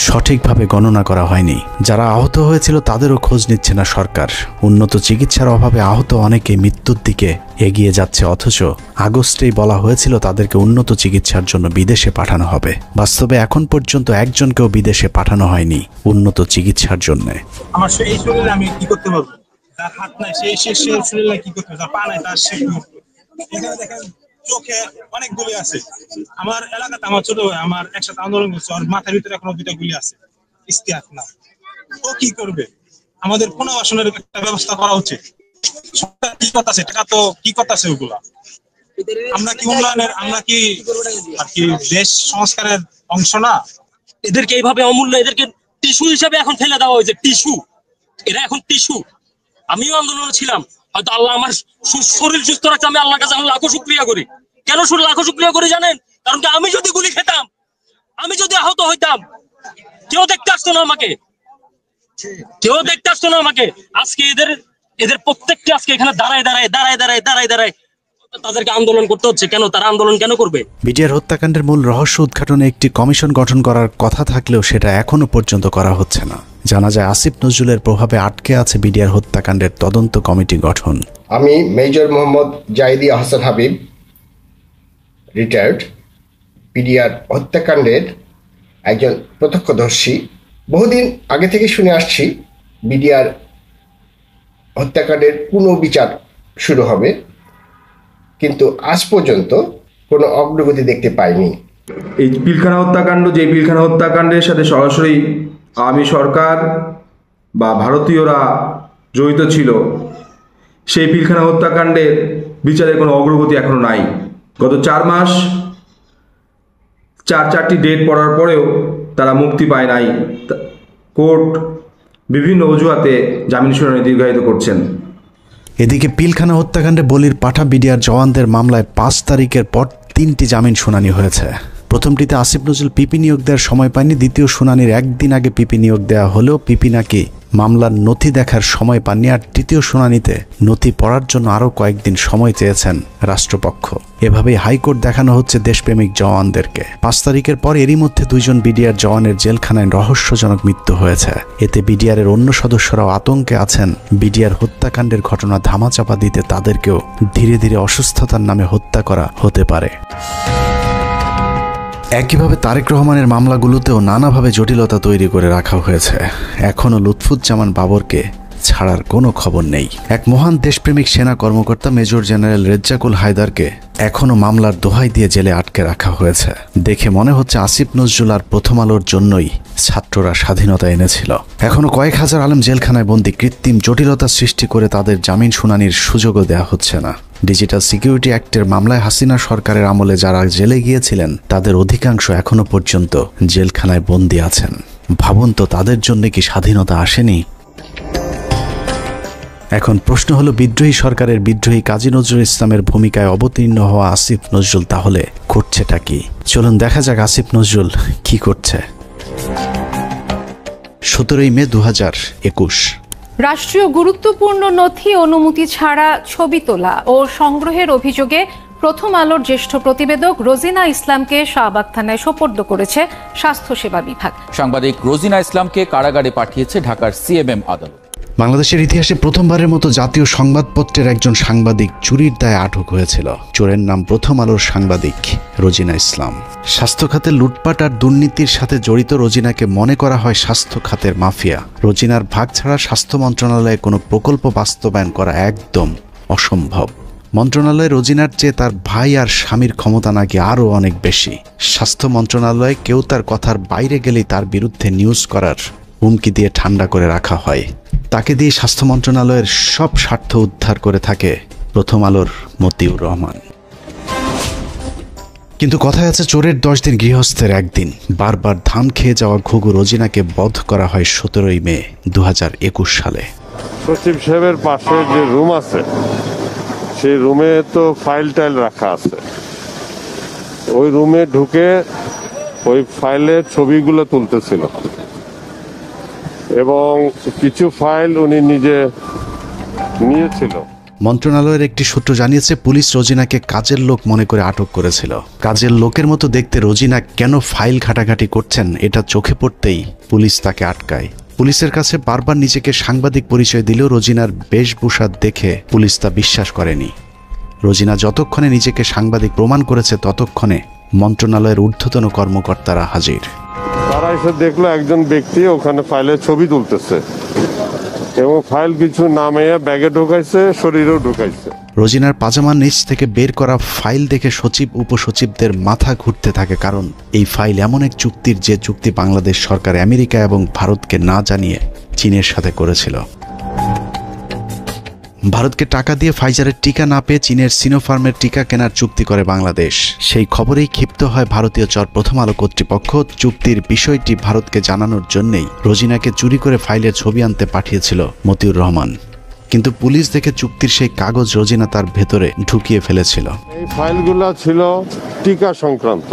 সঠিকভাবে গণনা করা হয়নি। যারা আহত হয়েছিল তাদেরও খোঁজ নিচ্ছে না সরকার। উন্নত চিকিৎসার অভাবে আহত অনেকে মৃত্যুর দিকে এগিয়ে যাচ্ছে। অথচ আগস্টেই বলা হয়েছিল তাদেরকে উন্নত চিকিৎসার জন্য বিদেশে পাঠানো হবে। বাস্তবে এখন পর্যন্ত একজনকেও বিদেশে পাঠানো হয়নি উন্নত চিকিৎসার জন্য। আমার এই শরীরে আমি কি করতে পারবো? যার হাত নাই সে শরীরে কি করতে পারবে? যার পা নাই তার সে এখানে দেখেন চোখে অনেক গুলি আছে। আমার এলাকাতে আমার ছোট ভাই আমার একসাথে আন্দোলন করছে, ওর মাথার ভিতরে এখনো 2টা গুলি আছে। ইস্তিয়াক না, ও কি করবে? আমাদের পুনর্বাসনের একটা ব্যবস্থা করা উচিত। সরকার কি করতেছে? টাকা তো কি করতেছে ওগুলা? আমরা কি উন্নয়নের, আমরা কি আর কি দেশ সংস্কারের অংশ না? এদেরকে এইভাবে অমূল্য, এদেরকে টিস্যু হিসাবে এখন ফেলে দেওয়া হয়েছে। টিস্যু, এরা এখন টিস্যু। আমিও আন্দোলনে ছিলাম, হয়তো আল্লাহ আমার শরীর সুস্থ রাখছে, আমি আল্লাহর কাছে লাখো শুকরিয়া করি। কেন লাখো শুকরিয়া করি জানেন? কারণ কি আমি যদি গুলি খেতাম, আমি যদি আহত হইতাম, কেউ দেখতে আসতো না আমাকে, কেউ দেখতে আসতো না আমাকে। আজকে এদের প্রত্যেকটি আজকে এখানে দাঁড়ায় তাদেরকে আন্দোলন করতে হচ্ছে। কেন তারা আন্দোলন কেন করবে? বিডিআর হত্যাকাণ্ডের মূল রহস্য উদ্ঘাটনে একটি কমিশন গঠন করার কথা থাকলেও সেটা এখনো পর্যন্ত করা হচ্ছে না। জানা যায় আসিফ নজরুলের প্রভাবে আটকে আছে বিডিআর হত্যাকাণ্ডের তদন্ত কমিটি গঠন। আমি major Mohammad Zahidi Ahsan Habib, retired, BDR হত্যাকাণ্ডের একজন প্রত্যক্ষদর্শী। বহুদিন আগে থেকে শুনে আসছি বিডিআর হত্যাকাণ্ডের পুনর্বিচার শুরু হবে, কিন্তু আজ পর্যন্ত কোনো অগ্রগতি দেখতে পাইনি। এই পিলখানা হত্যাকাণ্ড, যে পিলখানা হত্যাকাণ্ডের সাথে সরাসরি আওয়ামী সরকার বা ভারতীয়রা জড়িত ছিল, সেই পিলখানা হত্যাকাণ্ডের বিচারের কোনো অগ্রগতি এখনো নাই। গত 4 মাস 4টি ডেট পড়ার পরেও তারা মুক্তি পায় নাই। কোর্ট বিভিন্ন অজুহাতে জামিন শুনানি দীর্ঘায়িত করছেন। এদিকে পিলখানা হত্যাকাণ্ডে বলির পাঠা বিডিআর জওয়ানদের মামলায় 5 তারিখের পর 3টি জামিন শুনানি হয়েছে। প্রথমটিতে আসিফ নজরুল পিপি নিয়োগ দেওয়ার সময় পায়নি, দ্বিতীয় শুনানির একদিন আগে পিপি নিয়োগ দেওয়া হলেও পিপি নাকি মামলার নথি দেখার সময় পাননি, আর তৃতীয় শুনানিতে নথি পড়ার জন্য আরও কয়েকদিন সময় চেয়েছেন রাষ্ট্রপক্ষ। এভাবেই হাইকোর্ট দেখানো হচ্ছে দেশপ্রেমিক জওয়ানদেরকে। 5 তারিখের পর এরই মধ্যে 2 জন বিডিআর জওয়ানের জেলখানায় রহস্যজনক মৃত্যু হয়েছে। এতে বিডিআরের অন্য সদস্যরাও আতঙ্কে আছেন বিডিআর হত্যাকাণ্ডের ঘটনা ধামাচাপা দিতে তাদেরকেও ধীরে ধীরে অসুস্থতার নামে হত্যা করা হতে পারে। একইভাবে তারেক রহমানের মামলাগুলোতেও নানাভাবে জটিলতা তৈরি করে রাখা হয়েছে। এখনও লুৎফুজ্জামান বাবরকে ছাড়ার কোনো খবর নেই। এক মহান দেশপ্রেমিক সেনা কর্মকর্তা মেজর জেনারেল রেজ্জাকুল হায়দারকে এখনও মামলার দোহাই দিয়ে জেলে আটকে রাখা হয়েছে। দেখে মনে হচ্ছে আসিফ নজরুল আর প্রথম আলোর জন্যই ছাত্ররা স্বাধীনতা এনেছিল। এখনও কয়েক হাজার আলেম জেলখানায় বন্দী, কৃত্রিম জটিলতা সৃষ্টি করে তাদের জামিন শুনানির সুযোগও দেওয়া হচ্ছে না। ডিজিটাল সিকিউরিটি অ্যাক্টের মামলায় হাসিনা সরকারের আমলে যারা জেলে গিয়েছিলেন তাদের অধিকাংশ এখনো পর্যন্ত জেলখানায় বন্দী আছেন। ভাবুন তো, তাদের জন্য কি স্বাধীনতা আসেনি? এখন প্রশ্ন হলো, বিদ্রোহী সরকারের বিদ্রোহী কাজী নজরুল ইসলামের ভূমিকায় অবতীর্ণ হওয়া আসিফ নজরুল তাহলে করছেটা কি? চলুন দেখা যাক আসিফ নজরুল কি করছে। 17 মে 2021। রাষ্ট্রীয় গুরুত্বপূর্ণ নথি অনুমতি ছাড়া ছবি তোলা ও সংগ্রহের অভিযোগে প্রথম আলোর জ্যেষ্ঠ প্রতিবেদক রোজিনা ইসলামকে শাহবাগ থানায় সোপর্দ করেছে স্বাস্থ্যসেবা বিভাগ। সাংবাদিক রোজিনা ইসলামকে কারাগারে পাঠিয়েছে ঢাকার সিএমএম আদালত। বাংলাদেশের ইতিহাসে প্রথমবারের মতো জাতীয় সংবাদপত্রের একজন সাংবাদিক চুরির দায়ে আটক হয়েছিল। চোরের নাম প্রথম আলোর সাংবাদিক রোজিনা ইসলাম। স্বাস্থ্য খাতের লুটপাট আর দুর্নীতির সাথে জড়িত রোজিনাকে মনে করা হয় স্বাস্থ্য খাতের মাফিয়া। রোজিনার ভাগ ছাড়া স্বাস্থ্য মন্ত্রণালয়ে কোনো প্রকল্প বাস্তবায়ন করা একদম অসম্ভব। মন্ত্রণালয়ে রোজিনার চেয়ে তার ভাই আর স্বামীর ক্ষমতা নাকি আরও অনেক বেশি। স্বাস্থ্য মন্ত্রণালয়ে কেউ তার কথার বাইরে গেলেই তার বিরুদ্ধে নিউজ করার হুমকি দিয়ে ঠান্ডা করে রাখা হয়। তাকে দিয়ে স্বাস্থ্য মন্ত্রণালয়ের সব স্বার্থ উদ্ধার করে থাকে প্রথম আলোর মতিউর রহমান। কিন্তু কথায় আছে, চোরের 10 দিন গৃহস্থের একদিন। বারবার ধান খেয়ে যাওয়া ঘুঘু রোজিনাকে বধ করা হয় 17 মে 2021 সালে। সচিব সাহেবের পাশে যে রুম আছে সেই রুমে তো ফাইল টাইল রাখা আছে। ওই রুমে ঢুকে ওই ফাইলের ছবিগুলো তুলতেছিল এবং কিছু ফাইল উনি নিজে নিয়েছিল। মন্ত্রণালয়ের একটি সূত্র জানিয়েছে, পুলিশ রোজিনাকে কাজের লোক মনে করে আটক করেছিল। কাজের লোকের মতো দেখতে রোজিনা কেন ফাইল ঘাটাঘাটি করছেন এটা চোখে পড়তেই পুলিশ তাকে আটকায়। পুলিশের কাছে বারবার নিজেকে সাংবাদিক পরিচয় দিলেও রোজিনার বেশভূষা দেখে পুলিশ তা বিশ্বাস করেনি। রোজিনা যতক্ষণে নিজেকে সাংবাদিক প্রমাণ করেছে ততক্ষণে মন্ত্রণালয়ের ঊর্ধ্বতন কর্মকর্তারা হাজির। তারা এসে দেখলো একজন ব্যক্তি ওখানে ফাইলের ছবি তুলতেছে এবং ফাইল কিছু নামে ব্যাগে ঢুকাইছে, শরীরেও ঢুকাইছে। রোজিনার পাজামার নিচ থেকে বের করা ফাইল দেখে সচিব উপসচিবদের মাথা ঘুরতে থাকে, কারণ এই ফাইল এমন এক চুক্তির যে চুক্তি বাংলাদেশ সরকার আমেরিকা এবং ভারতকে না জানিয়ে চীনের সাথে করেছিল। ভারতকে টাকা দিয়ে ফাইজারের টিকা না পেয়ে চীনের সিনোফার্মের টিকা কেনার চুক্তি করে বাংলাদেশ। সেই খবরেই ক্ষিপ্ত হয় ভারতীয় চর প্রথম আলো কর্তৃপক্ষ। চুক্তির বিষয়টি ভারতকে জানানোর জন্যই রোজিনাকে চুরি করে ফাইলের ছবি আনতে পাঠিয়েছিল মতিউর রহমান। কিন্তু পুলিশ দেখে চুক্তির সেই কাগজ রোজিনা তার ভেতরে ঢুকিয়ে ফেলেছিল। এই ফাইলগুলো ছিল টিকা সংক্রান্ত।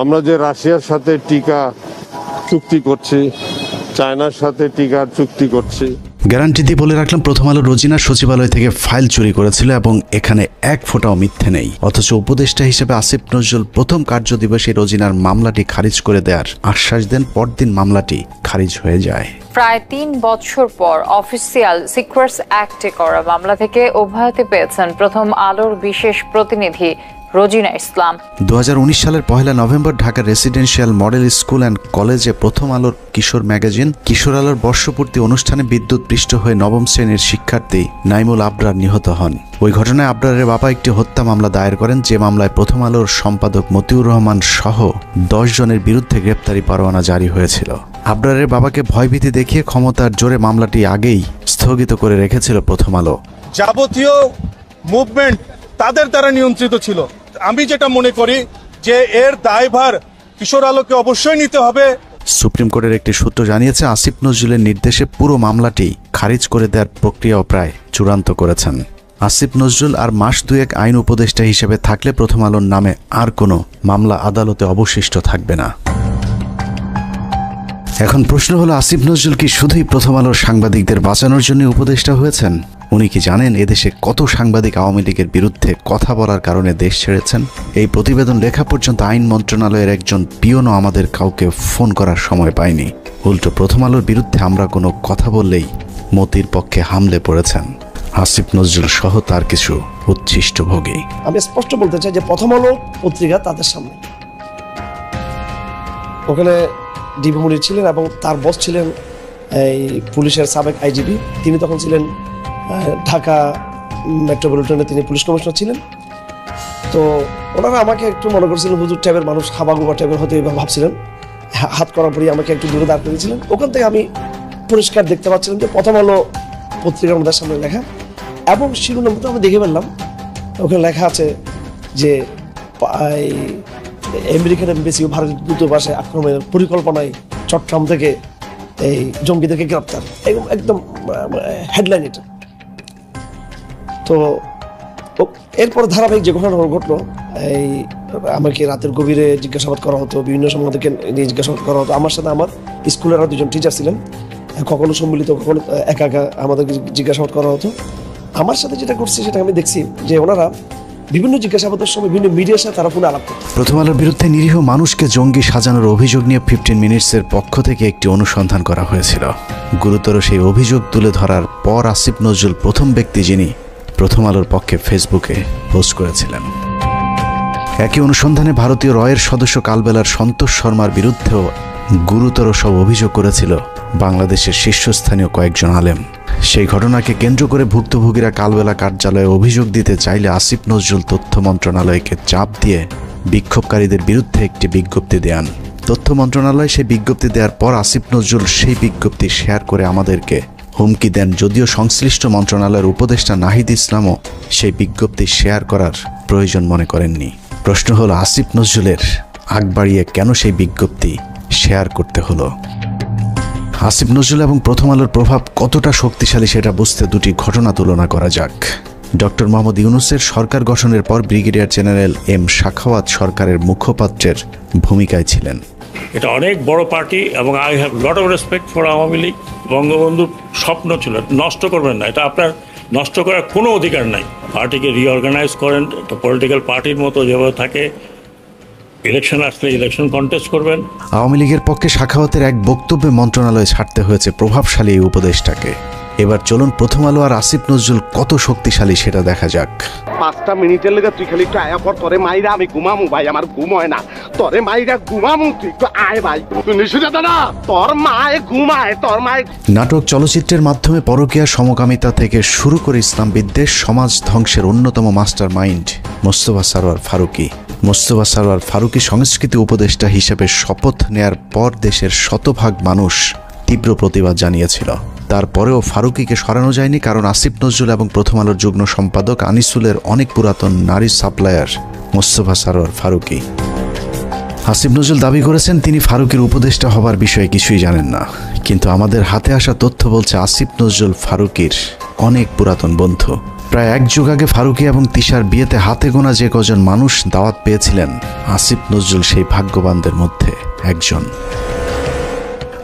আমরা যে রাশিয়ার সাথে টিকা চুক্তি করছি, চায়নার সাথে টিকার চুক্তি করছি। গ্যারান্টি দিয়ে বলে রাখলাম, প্রথম আলো রোজিনা সচিবালয় থেকে ফাইল চুরি করেছিল এবং এখানে এক ফোঁটাও মিথ্যে নেই। অথচ উপদেষ্টা হিসেবে আসিফ নজরুল প্রথম কার্যদিবসে রোজিনার মামলাটি খারিজ করে দেওয়ার আশ্বাস দেন। পরদিন মামলাটি খারিজ হয়ে যায়। প্রায় 3 বছর পর অফিসিয়াল সিক্রেটস অ্যাক্টে করা মামলা থেকে অব্যাহতি পেয়েছেন প্রথম আলোর বিশেষ প্রতিনিধি রোজিনা ইসলাম। 2019 সালের 1 নভেম্বর ঢাকার রেসিডেন্সিয়াল মডেল স্কুল অ্যান্ড কলেজে প্রথম আলোর কিশোর ম্যাগাজিন কিশোর আলোর বর্ষপূর্তি অনুষ্ঠানে বিদ্যুৎ পৃষ্ঠ হয়ে 9ম শ্রেণীর শিক্ষার্থী নাইমুল আবরার নিহত হন। ওই ঘটনায় আবরারের বাবা একটি হত্যা মামলা দায়ের করেন, যে মামলায় প্রথম আলোর সম্পাদক মতিউর রহমান সহ 10 জনের বিরুদ্ধে গ্রেপ্তারি পরোয়ানা জারি হয়েছিল। আবরারের বাবাকে ভয়ভীতি দেখিয়ে ক্ষমতার জোরে মামলাটি আগেই স্থগিত করে রেখেছিল প্রথম আলো। যাবতীয় মুভমেন্ট তাদের দ্বারা নিয়ন্ত্রিত ছিল। আমি যেটা মনে করি যে এর দায়ভার কিশোর আলোকে অবশ্যই নিতে হবে। সুপ্রিম কোর্টের একটি সূত্র জানিয়েছে, আসিফ নজরুলের নির্দেশে পুরো মামলাটি খারিজ করে দেওয়ার প্রক্রিয়াও প্রায় চূড়ান্ত করেছেন। আসিফ নজরুল আর মাস দুয়েক আইন উপদেষ্টা হিসেবে থাকলে প্রথম আলোর নামে আর কোনো মামলা আদালতে অবশিষ্ট থাকবে না। এখন প্রশ্ন হলো, আসিফ নজরুল কি শুধুই প্রথম আলোর সাংবাদিকদের বাঁচানোর জন্য উপদেষ্টা হয়েছেন? উনি কি জানেন এদেশে কত সাংবাদিক আওয়ামী লীগের বিরুদ্ধে কথা বলার কারণে দেশ ছেড়েছেন? এই প্রতিবেদন লেখা পর্যন্ত আইন মন্ত্রণালয়ের একজন পিওনও আমাদের কাউকে ফোন করার সময় পায়নি। উল্টো প্রথম আলোর বিরুদ্ধে আমরা কোনো কথা বললেই মতির পক্ষে হামলে পড়েছেন আসিফ নজরুল সহ তার কিছু উচ্ছিষ্ট ভোগী। আমি স্পষ্ট বলতে চাই যে প্রথম আলো পত্রিকা তাদের সামনে, ওখানে ডিবি মুনির ছিলেন এবং তার বস ছিলেন এই পুলিশের সাবেক আইজিপি, তিনি তখন ছিলেন ঢাকা মেট্রোপলিটনে, তিনি পুলিশ কমিশনার ছিলেন। তো ওনারা আমাকে একটু মনে করছিলেন হুজুর টাইপের মানুষ, হাবাগুবা টাইপের হতে ভাবছিলেন, হাত করার পরই আমাকে একটু দূরে দাঁড় করেছিলেন। ওখান থেকে আমি পরিষ্কার দেখতে পাচ্ছিলাম যে প্রথম আলো পত্রিকার আমাদের সামনে লেখা, এবং শিরোনামটা আমি দেখে ফেললাম, ওখানে লেখা আছে যে আমেরিকান এমবেসি ও ভারতের দূতাবাসে আক্রমণের পরিকল্পনায় চট্টগ্রাম থেকে এই জঙ্গিদেরকে গ্রেপ্তার, একদম হেডলাইন এটা। তো এরপর ধারাবাহিক যে ঘটনা ঘটলো, এই আমাকে রাতের গভীরে জিজ্ঞাসাবাদ করা হতো, বিভিন্ন সময় আমাদেরকে নিয়ে জিজ্ঞাসাবাদ করা হতো। আমার সাথে আমার স্কুলের আরও দুজন টিচার ছিলেন, কখনো সম্মিলিত কখনো একা একা আমাদেরকে জিজ্ঞাসাবাদ করা হতো। আমার সাথে যেটা করছে সেটা আমি দেখছি যে ওনারা বিভিন্ন জিজ্ঞাসাবাদের সময় বিভিন্ন মিডিয়ার সাথে তারা ফোনে আলাপ করত। প্রথম আলোর বিরুদ্ধে নিরীহ মানুষকে জঙ্গি সাজানোর অভিযোগ নিয়ে 15 মিনিটসের পক্ষ থেকে একটি অনুসন্ধান করা হয়েছিল। গুরুতর সেই অভিযোগ তুলে ধরার পর আসিফ নজরুল প্রথম ব্যক্তি যিনি প্রথম আলোর পক্ষে ফেসবুকে পোস্ট করেছিলেন। একই অনুসন্ধানে ভারতীয় রয়ের সদস্য কালবেলার সন্তোষ শর্মার বিরুদ্ধেও গুরুতর সব অভিযোগ করেছিল বাংলাদেশের শীর্ষস্থানীয় কয়েকজন আলেম। সেই ঘটনাকে কেন্দ্র করে ভুক্তভোগীরা কালবেলা কার্যালয়ে অভিযোগ দিতে চাইলে আসিফ নজরুল তথ্য মন্ত্রণালয়কে চাপ দিয়ে বিক্ষোভকারীদের বিরুদ্ধে একটি বিজ্ঞপ্তি দেন। তথ্য মন্ত্রণালয় সেই বিজ্ঞপ্তি দেওয়ার পর আসিফ নজরুল সেই বিজ্ঞপ্তি শেয়ার করে আমাদেরকে হুমকি দেন, যদিও সংশ্লিষ্ট মন্ত্রণালয়ের উপদেষ্টা নাহিদ ইসলামও সেই বিজ্ঞপ্তি শেয়ার করার প্রয়োজন মনে করেননি। প্রশ্ন হলো, আসিফ নজরুলের আগ বাড়িয়ে কেন সেই বিজ্ঞপ্তি শেয়ার করতে হলো? আসিফ নজরুল এবং প্রথম আলোর প্রভাব কতটা শক্তিশালী সেটা বুঝতে দুটি ঘটনা তুলনা করা যাক। ডক্টর মোহাম্মদ ইউনূসের সরকার গঠনের পর ব্রিগেডিয়ার জেনারেল এম শাখাওয়াত সরকারের মুখপাত্রের ভূমিকায় ছিলেন। এটা অনেক বড় পার্টি এবং I have lot of respect for Awami League. বঙ্গবন্ধুর স্বপ্ন ছিল নষ্ট করবেন না, এটা আপনার নষ্ট করার কোনো অধিকার নাই। পার্টিকে রিঅর্গানাইজ করেন, একটা পলিটিক্যাল পার্টির মতো যেভাবে থাকে, ইলেকশন আসলে ইলেকশন কন্টেস্ট করবেন। আওয়ামী লীগের পক্ষে শাখাওয়াতের এক বক্তব্যে মন্ত্রণালয়ে ছাড়তে হয়েছে প্রভাবশালী এই উপদেষ্টাকে। এবার চলুন প্রথম আলো আর আসিফ নজরুল কত শক্তিশালী সেটা দেখা যাক। 5টা মিনিটের লেগে তুই খালি একটু আয়া পর, তোরে মাইরা আমি ঘুমামু ভাই, আমার ঘুম হয় না, তোরে মাইরা ঘুমামু, তুই একটু আয় ভাই, তুই নিশুদা দাদা, তোর মায়ে ঘুমায়, তোর মায়ে। নাটক চলচ্চিত্রের মাধ্যমে পরকীয়া সমকামিতা থেকে শুরু করে ইসলাম বিদ্বেষ, সমাজ ধ্বংসের অন্যতম মাস্টার মাইন্ড মোস্তফা সরওয়ার ফারুকী। মোস্তফা সরওয়ার ফারুকী সংস্কৃতি উপদেষ্টা হিসেবে শপথ নেয়ার পর দেশের শতভাগ মানুষ তীব্র প্রতিবাদ জানিয়েছিল। তারপরেও ফারুকীকে সরানো যায়নি, কারণ আসিফ নজরুল এবং প্রথম আলোর যুগ্ম সম্পাদক আনিসুলের অনেক পুরাতন নারী সাপ্লায়ার মোস্তফা সরওয়ার ফারুকী। আসিফ নজরুল দাবি করেছেন তিনি ফারুকীর উপদেষ্টা হবার বিষয়ে কিছুই জানেন না, কিন্তু আমাদের হাতে আসা তথ্য বলছে আসিফ নজরুল ফারুকীর অনেক পুরাতন বন্ধু। প্রায় এক যুগ আগে ফারুকী এবং তিশার বিয়েতে হাতে গোনা যে কজন মানুষ দাওয়াত পেয়েছিলেন, আসিফ নজরুল সেই ভাগ্যবানদের মধ্যে একজন।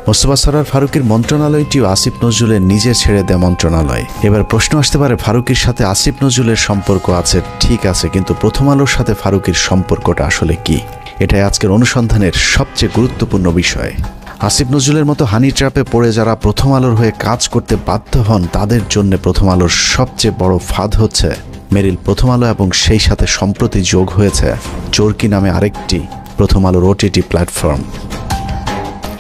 মোস্তফা সরওয়ার ফারুকীর মন্ত্রণালয়টিও আসিফ নজরুলের নিজে ছেড়ে দেয় মন্ত্রণালয়। এবার প্রশ্ন আসতে পারে, ফারুকীর সাথে আসিফ নজরুলের সম্পর্ক আছে ঠিক আছে, কিন্তু প্রথম আলোর সাথে ফারুকীর সম্পর্কটা আসলে কি? এটাই আজকের অনুসন্ধানের সবচেয়ে গুরুত্বপূর্ণ বিষয়। আসিফ নজরুলের মতো হানি ট্র্যাপে পড়ে যারা প্রথম আলোর হয়ে কাজ করতে বাধ্য হন, তাদের জন্য প্রথম আলোর সবচেয়ে বড় ফাঁদ হচ্ছে মেরিল প্রথম আলো, এবং সেই সাথে সম্প্রতি যোগ হয়েছে চরকি নামে আরেকটি প্রথম আলোর ওটিটি প্ল্যাটফর্ম।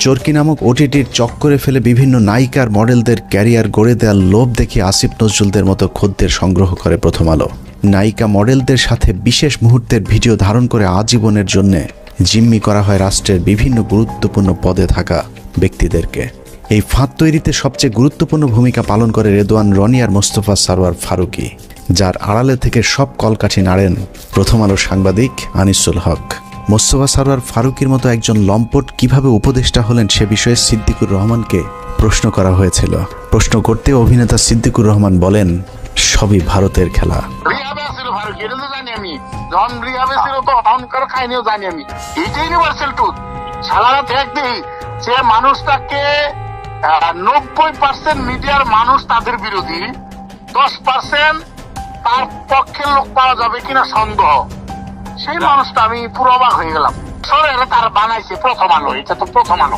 চরকি নামক ওটিটির চক্করে ফেলে বিভিন্ন নায়িকার মডেলদের ক্যারিয়ার গড়ে দেওয়ার লোভ দেখে আসিফ নজরুলদের মতো খদ্দের সংগ্রহ করে প্রথম আলো। নায়িকা মডেলদের সাথে বিশেষ মুহূর্তের ভিডিও ধারণ করে আজীবনের জন্য জিম্মি করা হয় রাষ্ট্রের বিভিন্ন গুরুত্বপূর্ণ পদে থাকা ব্যক্তিদেরকে। এই ফাঁদ তৈরিতে সবচেয়ে গুরুত্বপূর্ণ ভূমিকা পালন করে রেদওয়ান রনি আর মোস্তফা সরওয়ার ফারুকী, যার আড়ালে থেকে সব কলকাঠি নাড়েন প্রথম আলোর সাংবাদিক আনিসুল হক। মোস্তফা সরওয়ার ফারুকীর মতো একজন লম্পট কিভাবে উপদেষ্টা হলেন সে বিষয়ে সিদ্দিকুর রহমানকে প্রশ্ন করা হয়েছিল। প্রশ্ন করতে অভিনেতা সিদ্দিকুর রহমান বলেন, সবই ভারতের খেলা। রিহাবে ছিল ফারুকি, এটা তো জানি আমি। যখন রিহাবে ছিল তো তখনকার কাহিনীও জানি আমি। এইটা ইউনিভার্সাল ট্রুথ। সালারা দেখবি যে মানুষটাকে 90% মিডিয়ার মানুষ তাদের বিরোধী, 10% তার পক্ষের লোক পাওয়া যাবে কিনা সন্দেহ। সেই মানুষটা আমি পুরো অবাক হয়ে গেলাম। সরে তার বানাইছে প্রথম আলো, এটা তো প্রথম আলো,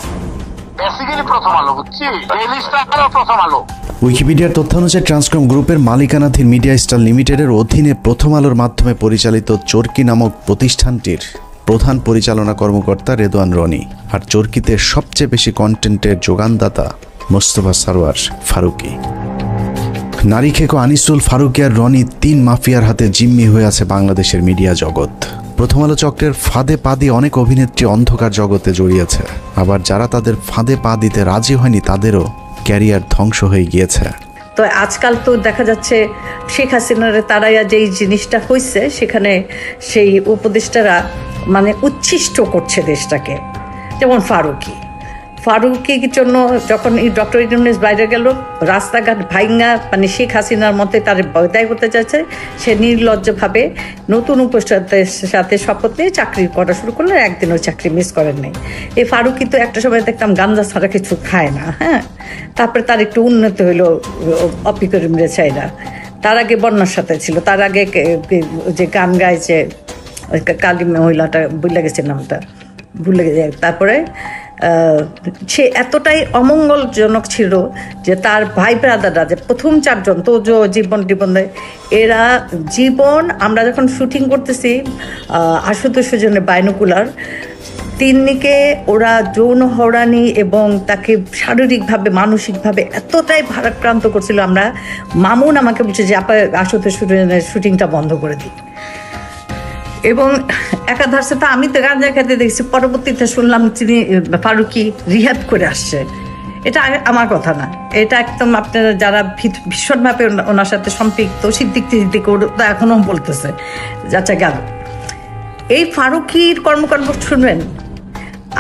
বেসিক্যালি প্রথম আলো, বুঝছি? ডেইলি স্টার প্রথম আলো। উইকিপিডিয়ার তথ্য অনুযায়ী ট্রান্সকম গ্রুপের মালিকানাধীন মিডিয়া স্টার লিমিটেডের অধীনে প্রথম আলোর মাধ্যমে পরিচালিত চরকি নামক প্রতিষ্ঠানটির প্রধান পরিচালনা কর্মকর্তা রেদওয়ান রনি, আর চরকিতে সবচেয়ে বেশি কন্টেন্টের যোগানদাতা মোস্তফা সরওয়ার ফারুকী। নারী খেকো আনিসুল, ফারুকী আর রনি 3 মাফিয়ার হাতে জিম্মি হয়ে আছে বাংলাদেশের মিডিয়া জগৎ। প্রথম আলো চক্রের ফাঁদে পা দিয়ে অনেক অভিনেত্রী অন্ধকার জগতে জড়িয়েছে, আবার যারা তাদের ফাঁদে পা দিতে রাজি হয়নি তাদেরও ক্যারিয়ার ধ্বংস হয়ে গিয়েছে। তো আজকাল তো দেখা যাচ্ছে শেখ হাসিনার তারাইয়া যেই জিনিসটা হয়েছে সেখানে সেই উপদেষ্টারা মানে উচ্ছিষ্ট করছে দেশটাকে। যেমন ফারুকির জন্য যখন এই ডক্টর ইউনূস বাইরে গেল, রাস্তাঘাট ভাইঙ্গা মানে শেখ হাসিনার মতে তার বদায় করতে চাইছে, সে নির্লজ্জভাবে নতুন উপদেষ্টাদের সাথে শপথ নিয়ে চাকরি করা শুরু করলো, একদিনও চাকরি মিস করেন নাই। এই ফারুকি তো একটা সময় দেখতাম গাঞ্জা ছাড়া কিছু খায় না, হ্যাঁ। তারপরে তার একটু উন্নত হইলো অপি করিম রেছাইরা, তার আগে বন্যার সাথে ছিল, তার আগে যে গান গাইছে কালী মহিলাটা ভুলে গেছে নামটা, ভুলে গেছে। তারপরে সে এতটাই অমঙ্গলজনক ছিল যে তার ভাই ব্রাদাররা যে প্রথম 4 জন তো জীবন এরা জীবন, আমরা যখন শুটিং করতেছি আশুতোষ জনের বাইনোকুলার, তিন্নিকে ওরা যৌন হয়রানি এবং তাকে শারীরিকভাবে মানসিকভাবে এতটাই ভারাক্রান্ত করছিল। আমরা মামুন আমাকে বলছে যে আশুতোষ শুটিংটা বন্ধ করে দিই, এবং একাধারে তো আমি তো গাঁজা খেতে দেখছি, পরবর্তীতে শুনলাম তিনি ফারুকি রিহ্যাব করে আসছে। এটা আমার কথা না, এটা একদম আপনারা যারা ভীষণভাবে ওনার সাথে সম্পৃক্ত সিদ্দিক ওটা এখনও বলতেছে যাচ্ছা গেল। এই ফারুকির কর্মকাণ্ড শুনবেন।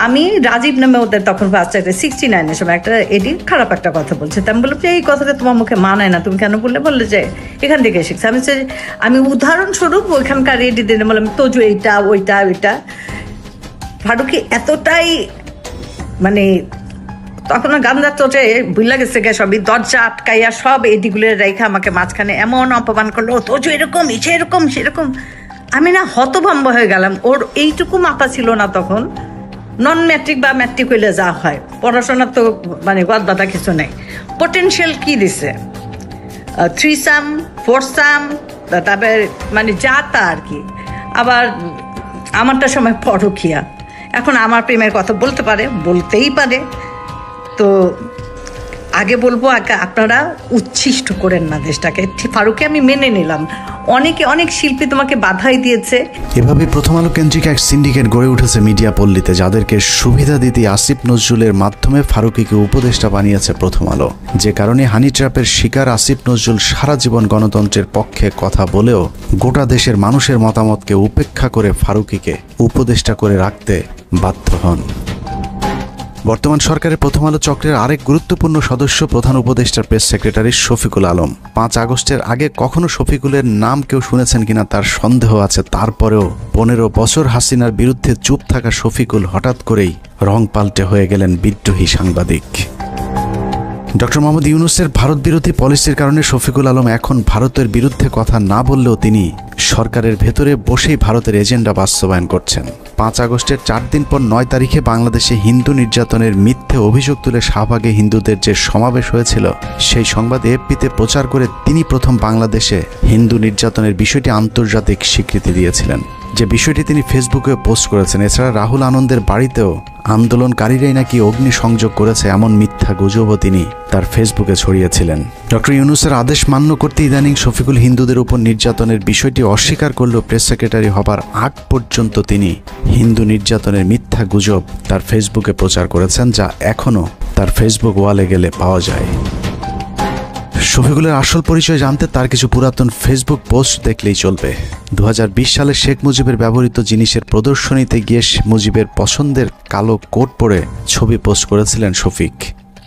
আমি রাজীব নামে ওদের তখন 69-এর সময় একটা এডি খারাপ একটা কথা বলছে, আমি বললাম যে এই কথাটা তোমার মুখে মানায় না, তুমি কেন বললে যে এখান থেকে শিখছে। আমি উদাহরণস্বরূপ ওইখানকার এডি দিয়ে বললাম তোজু এইটা ওইটা ওইটা। ফারুকি এতটাই মানে তখন গান্ধা চোটে ভুলে গেছে গে, সবই দরজা আটকাইয়া সব এডিগুলো রেখে আমাকে মাঝখানে এমন অপমান করলো, তোজু এরকম সেরকম সেরকম। আমি না হতভম্ব হয়ে গেলাম। ওর এইটুকু মাথা ছিল না তখন, নন ম্যাট্রিক বা ম্যাট্রিক হইলে যা হয়, পড়াশোনার তো মানে গদবাদা কিছু নেই। পোটেনশিয়াল কি দিছে, 3 সাম 4 সাম, তারপরে মানে যা তা আর কি। আবার আমারটা সময় পরকিয়া, এখন আমার প্রেমের কথা বলতে পারে, বলতেই পারে। তো আগে বলবো আপনারা উচ্ছিষ্ট করেন না দেশটাকে। ফারুকি আমি মেনে নিলাম, অনেক শিল্পী তোমাকে বাধাই দিয়েছে। এভাবে প্রথম আলো কেন্দ্রিক এক সিন্ডিকেট গড়ে উঠেছে মিডিয়া পল্লীতে, যাদেরকে সুবিধা দিতে আসিফ নজরুলের মাধ্যমে ফারুকিকে উপদেষ্টা বানিয়েছে প্রথম আলো। যে কারণে হানি ট্র্যাপের শিকার আসিফ নজরুল সারা জীবন গণতন্ত্রের পক্ষে কথা বলেও গোটা দেশের মানুষের মতামতকে উপেক্ষা করে ফারুকিকে উপদেষ্টা করে রাখতে বাধ্য হন। বর্তমান সরকারের প্রথম আলো চক্রের আরেক গুরুত্বপূর্ণ সদস্য প্রধান উপদেষ্টার প্রেস সেক্রেটারি শফিকুল আলম। 5 আগস্টের আগে কখনো শফিকুলের নাম কেউ শুনেছেন কিনা তার সন্দেহ আছে। তারপরেও 15 বছর হাসিনার বিরুদ্ধে চুপ থাকা শফিকুল হঠাৎ করেই রং পাল্টে হয়ে গেলেন বিদ্রোহী সাংবাদিক। ডক্টর মোহাম্মদ ইউনূসের ভারত বিরোধী পলিসির কারণে শফিকুল আলম এখন ভারতের বিরুদ্ধে কথা না বললেও তিনি সরকারের ভেতরে বসেই ভারতের এজেন্ডা বাস্তবায়ন করছেন। 5 আগস্টের 4 দিন পর 9 তারিখে বাংলাদেশে হিন্দু নির্যাতনের মিথ্যে অভিযোগ তুলে শাহবাগে হিন্দুদের যে সমাবেশ হয়েছিল, সেই সংবাদ এএফপিতে প্রচার করে তিনি প্রথম বাংলাদেশে হিন্দু নির্যাতনের বিষয়টি আন্তর্জাতিক স্বীকৃতি দিয়েছিলেন, যে বিষয়টি তিনি ফেসবুকে পোস্ট করেছেন। এছাড়া রাহুল আনন্দের বাড়িতেও আন্দোলনকারীরাই নাকি অগ্নি সংযোগ করেছে এমন মিথ্যা গুজবও তিনি তার ফেসবুকে ছড়িয়েছিলেন। ডক্টর ইউনূসের আদেশ মান্য করতে ইদানিং শফিকুল হিন্দুদের উপর নির্যাতনের বিষয়টি অস্বীকার করলেও প্রেস সেক্রেটারি হবার আগ পর্যন্ত তিনি হিন্দু নির্যাতনের মিথ্যা গুজব তার ফেসবুকে প্রচার করেছেন, যা এখনও তার ফেসবুক ওয়ালে গেলে পাওয়া যায়। শফিকুলের আসল পরিচয় জানতে তার কিছু পুরাতন ফেসবুক পোস্ট দেখলেই চলবে। 2020 সালে শেখ মুজিবের ব্যবহৃত জিনিসের প্রদর্শনীতে গিয়ে মুজিবের পছন্দের কালো কোট পরে ছবি পোস্ট করেছিলেন শফিক।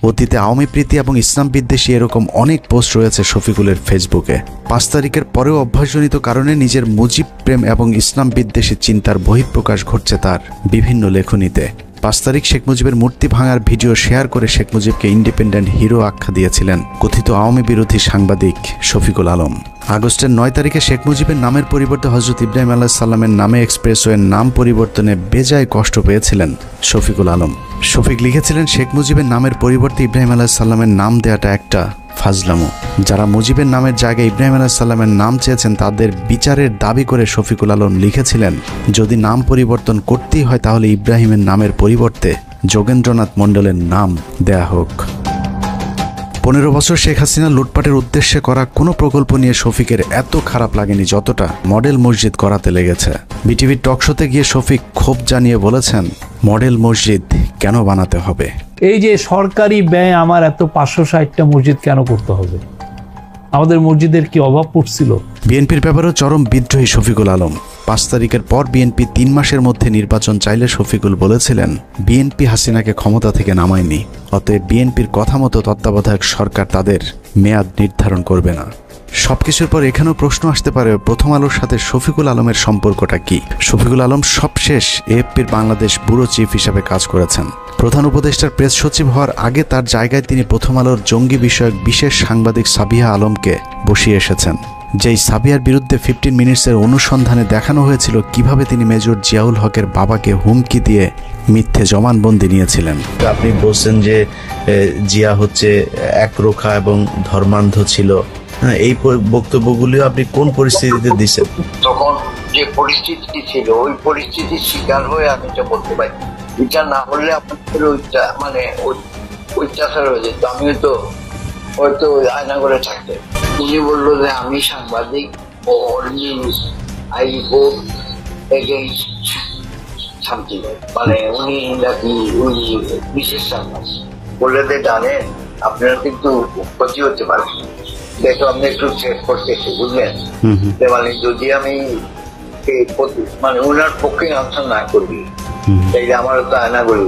অতীতে আওয়ামী প্রীতি এবং ইসলাম বিদ্বেষী এরকম অনেক পোস্ট রয়েছে শফিকুলের ফেসবুকে। 5 তারিখের পরেও অভ্যাসজনিত কারণে নিজের মুজিব প্রেম এবং ইসলাম বিদ্বেষী চিন্তার বহিঃপ্রকাশ ঘটছে তার বিভিন্ন লেখনীতে। 5 তারিখ শেখ মুজিবের মূর্তি ভাঙার ভিডিও শেয়ার করে শেখ মুজিবকে ইন্ডিপেন্ডেন্ট হিরো আখ্যা দিয়েছিলেন কথিত আওয়ামী বিরোধী সাংবাদিক শফিকুল আলম। আগস্টের 9 তারিখে শেখ মুজিবের নামের পরিবর্তে হযরত ইব্রাহিম আলাইহিস সালামের নামে এক্সপ্রেসওয়ের নাম পরিবর্তনে বেজায় কষ্ট পেয়েছিলেন শফিকুল আলম। শফিক লিখেছিলেন, শেখ মুজিবের নামের পরিবর্তে ইব্রাহিম আলাইহিস সালামের নাম দেওয়াটা একটা ফাজলামো। যারা মুজিবের নামের জায়গায় ইব্রাহিম আলাইহিস সালামের নাম চেয়েছেন তাদের বিচারের দাবি করে শফিকুল আলম লিখেছিলেন, যদি নাম পরিবর্তন করতেই হয় তাহলে ইব্রাহিমের নামের পরিবর্তে যোগেন্দ্রনাথ মণ্ডলের নাম দেয়া হোক। 15 বছর শেখ হাসিনা লুটপাটের উদ্দেশ্যে করা কোনো প্রকল্প নিয়ে শফিকের এত খারাপ লাগেনি যতটা মডেল মসজিদ করাতে লেগেছে। বিটিভির টকশোতে গিয়ে শফিক ক্ষোভ জানিয়ে বলেছেন, মডেল মসজিদ কেন বানাতে হবে? এই যে সরকারি ব্যয় আমার এত 560টা মসজিদ কেন করতে হবে? আমাদের মসজিদের কি অভাব পড়ছিল? বিএনপির ব্যাপারেও চরম বিদ্রোহী শফিকুল আলম। 5 তারিখের পর বিএনপি 3 মাসের মধ্যে নির্বাচন চাইলে শফিকুল বলেছিলেন, বিএনপি হাসিনাকে ক্ষমতা থেকে নামায়নি, অতএব বিএনপির কথা মতো তত্ত্বাবধায়ক সরকার তাদের মেয়াদ নির্ধারণ করবে না। সবকিছুর পর এখানেও প্রশ্ন আসতে পারে, প্রথম আলোর সাথে শফিকুল আলমের সম্পর্কটা কি? শফিকুল আলম সবশেষ এএফপির বাংলাদেশ ব্যুরো চিফ হিসাবে কাজ করেছেন। প্রধান উপদেষ্টার প্রেস সচিব হওয়ার আগে তার জায়গায় তিনি প্রথম আলোর জঙ্গি বিষয়ক বিশেষ সাংবাদিক সাবিহা আলমকে বসিয়ে এসেছেন। যেই সাবিয়ার বিরুদ্ধে 15 মিনিটসের অনুসন্ধানে দেখানো হয়েছিল কিভাবে তিনি মেজর জিয়াউল হকের বাবাকে হুমকি দিয়ে মিথ্যে জবানবন্দি নিয়েছিলেন। আপনি বলছেন যে জিয়া হচ্ছে একরোখা এবং ধর্মান্ধ ছিল, এই বক্তব্যগুলিও আপনি কোন পরিস্থিতিতে দিচ্ছেন? তখন যে পরিস্থিতি ছিল ওই পরিস্থিতির শিকার হয়ে আমি এটা বলতে পারি। এটা না বললে আপনাদের ওইটা মানে অত্যাচার হয়ে যেত, আমিও তো হয়তো আয়না করে থাকতে। উনি বললো যে আমি সাংবাদিক ও news I vote against something, মানে উনি নাকি উনি বিশেষ সাংবাদিক বললে যে জানেন আপনারা কিন্তু ক্ষতি হতে পারে, দেখো আপনি একটু চেক করতেছি বুঝলেন, মানে যদি আমি মানে ওনার পক্ষে আনসার না করবি আমার তো আয়না করে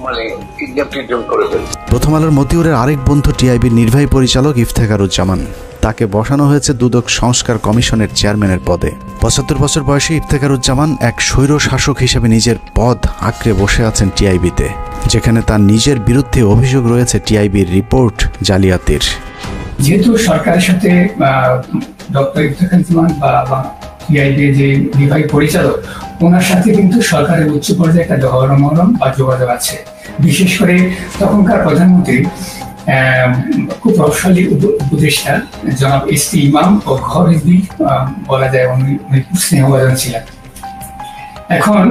মানে কিডন্যাপ করে ফেলবে। প্রথম আলোর মতিউরের আরেক বন্ধু টিআইবির নির্বাহী পরিচালক ইফতেখারুজ্জামান, তাকে বসানো হয়েছে দুদক সংস্কার কমিশনের চেয়ারম্যানের পদে। 75 বছর বয়সী ইফতেখারুজ্জামান এক স্বৈর শাসক হিসেবে নিজের পদ আঁকড়ে বসে আছেন টিআইবিতে, যেখানে তার নিজের বিরুদ্ধে অভিযোগ রয়েছে টিআইবির রিপোর্ট জালিয়াতির। যেহেতু সরকারের সাথে ডক্টর ইফতেখারুজ্জামান বা টিআইবি যে নির্বাহী পরিচালক, ওনার সাথে কিন্তু সরকারের উচ্চ পর্যায়ে একটা ধর্মরম বা যোগাযোগ আছে। বিশেষ করে তখনকার প্রধানমন্ত্রী খুব প্রভাবশালী উপদেষ্টা জনাব এসপি ইমাম ও ঘরবি বলা যায় উনি খুব স্নেহভাজন ছিলেন। এখন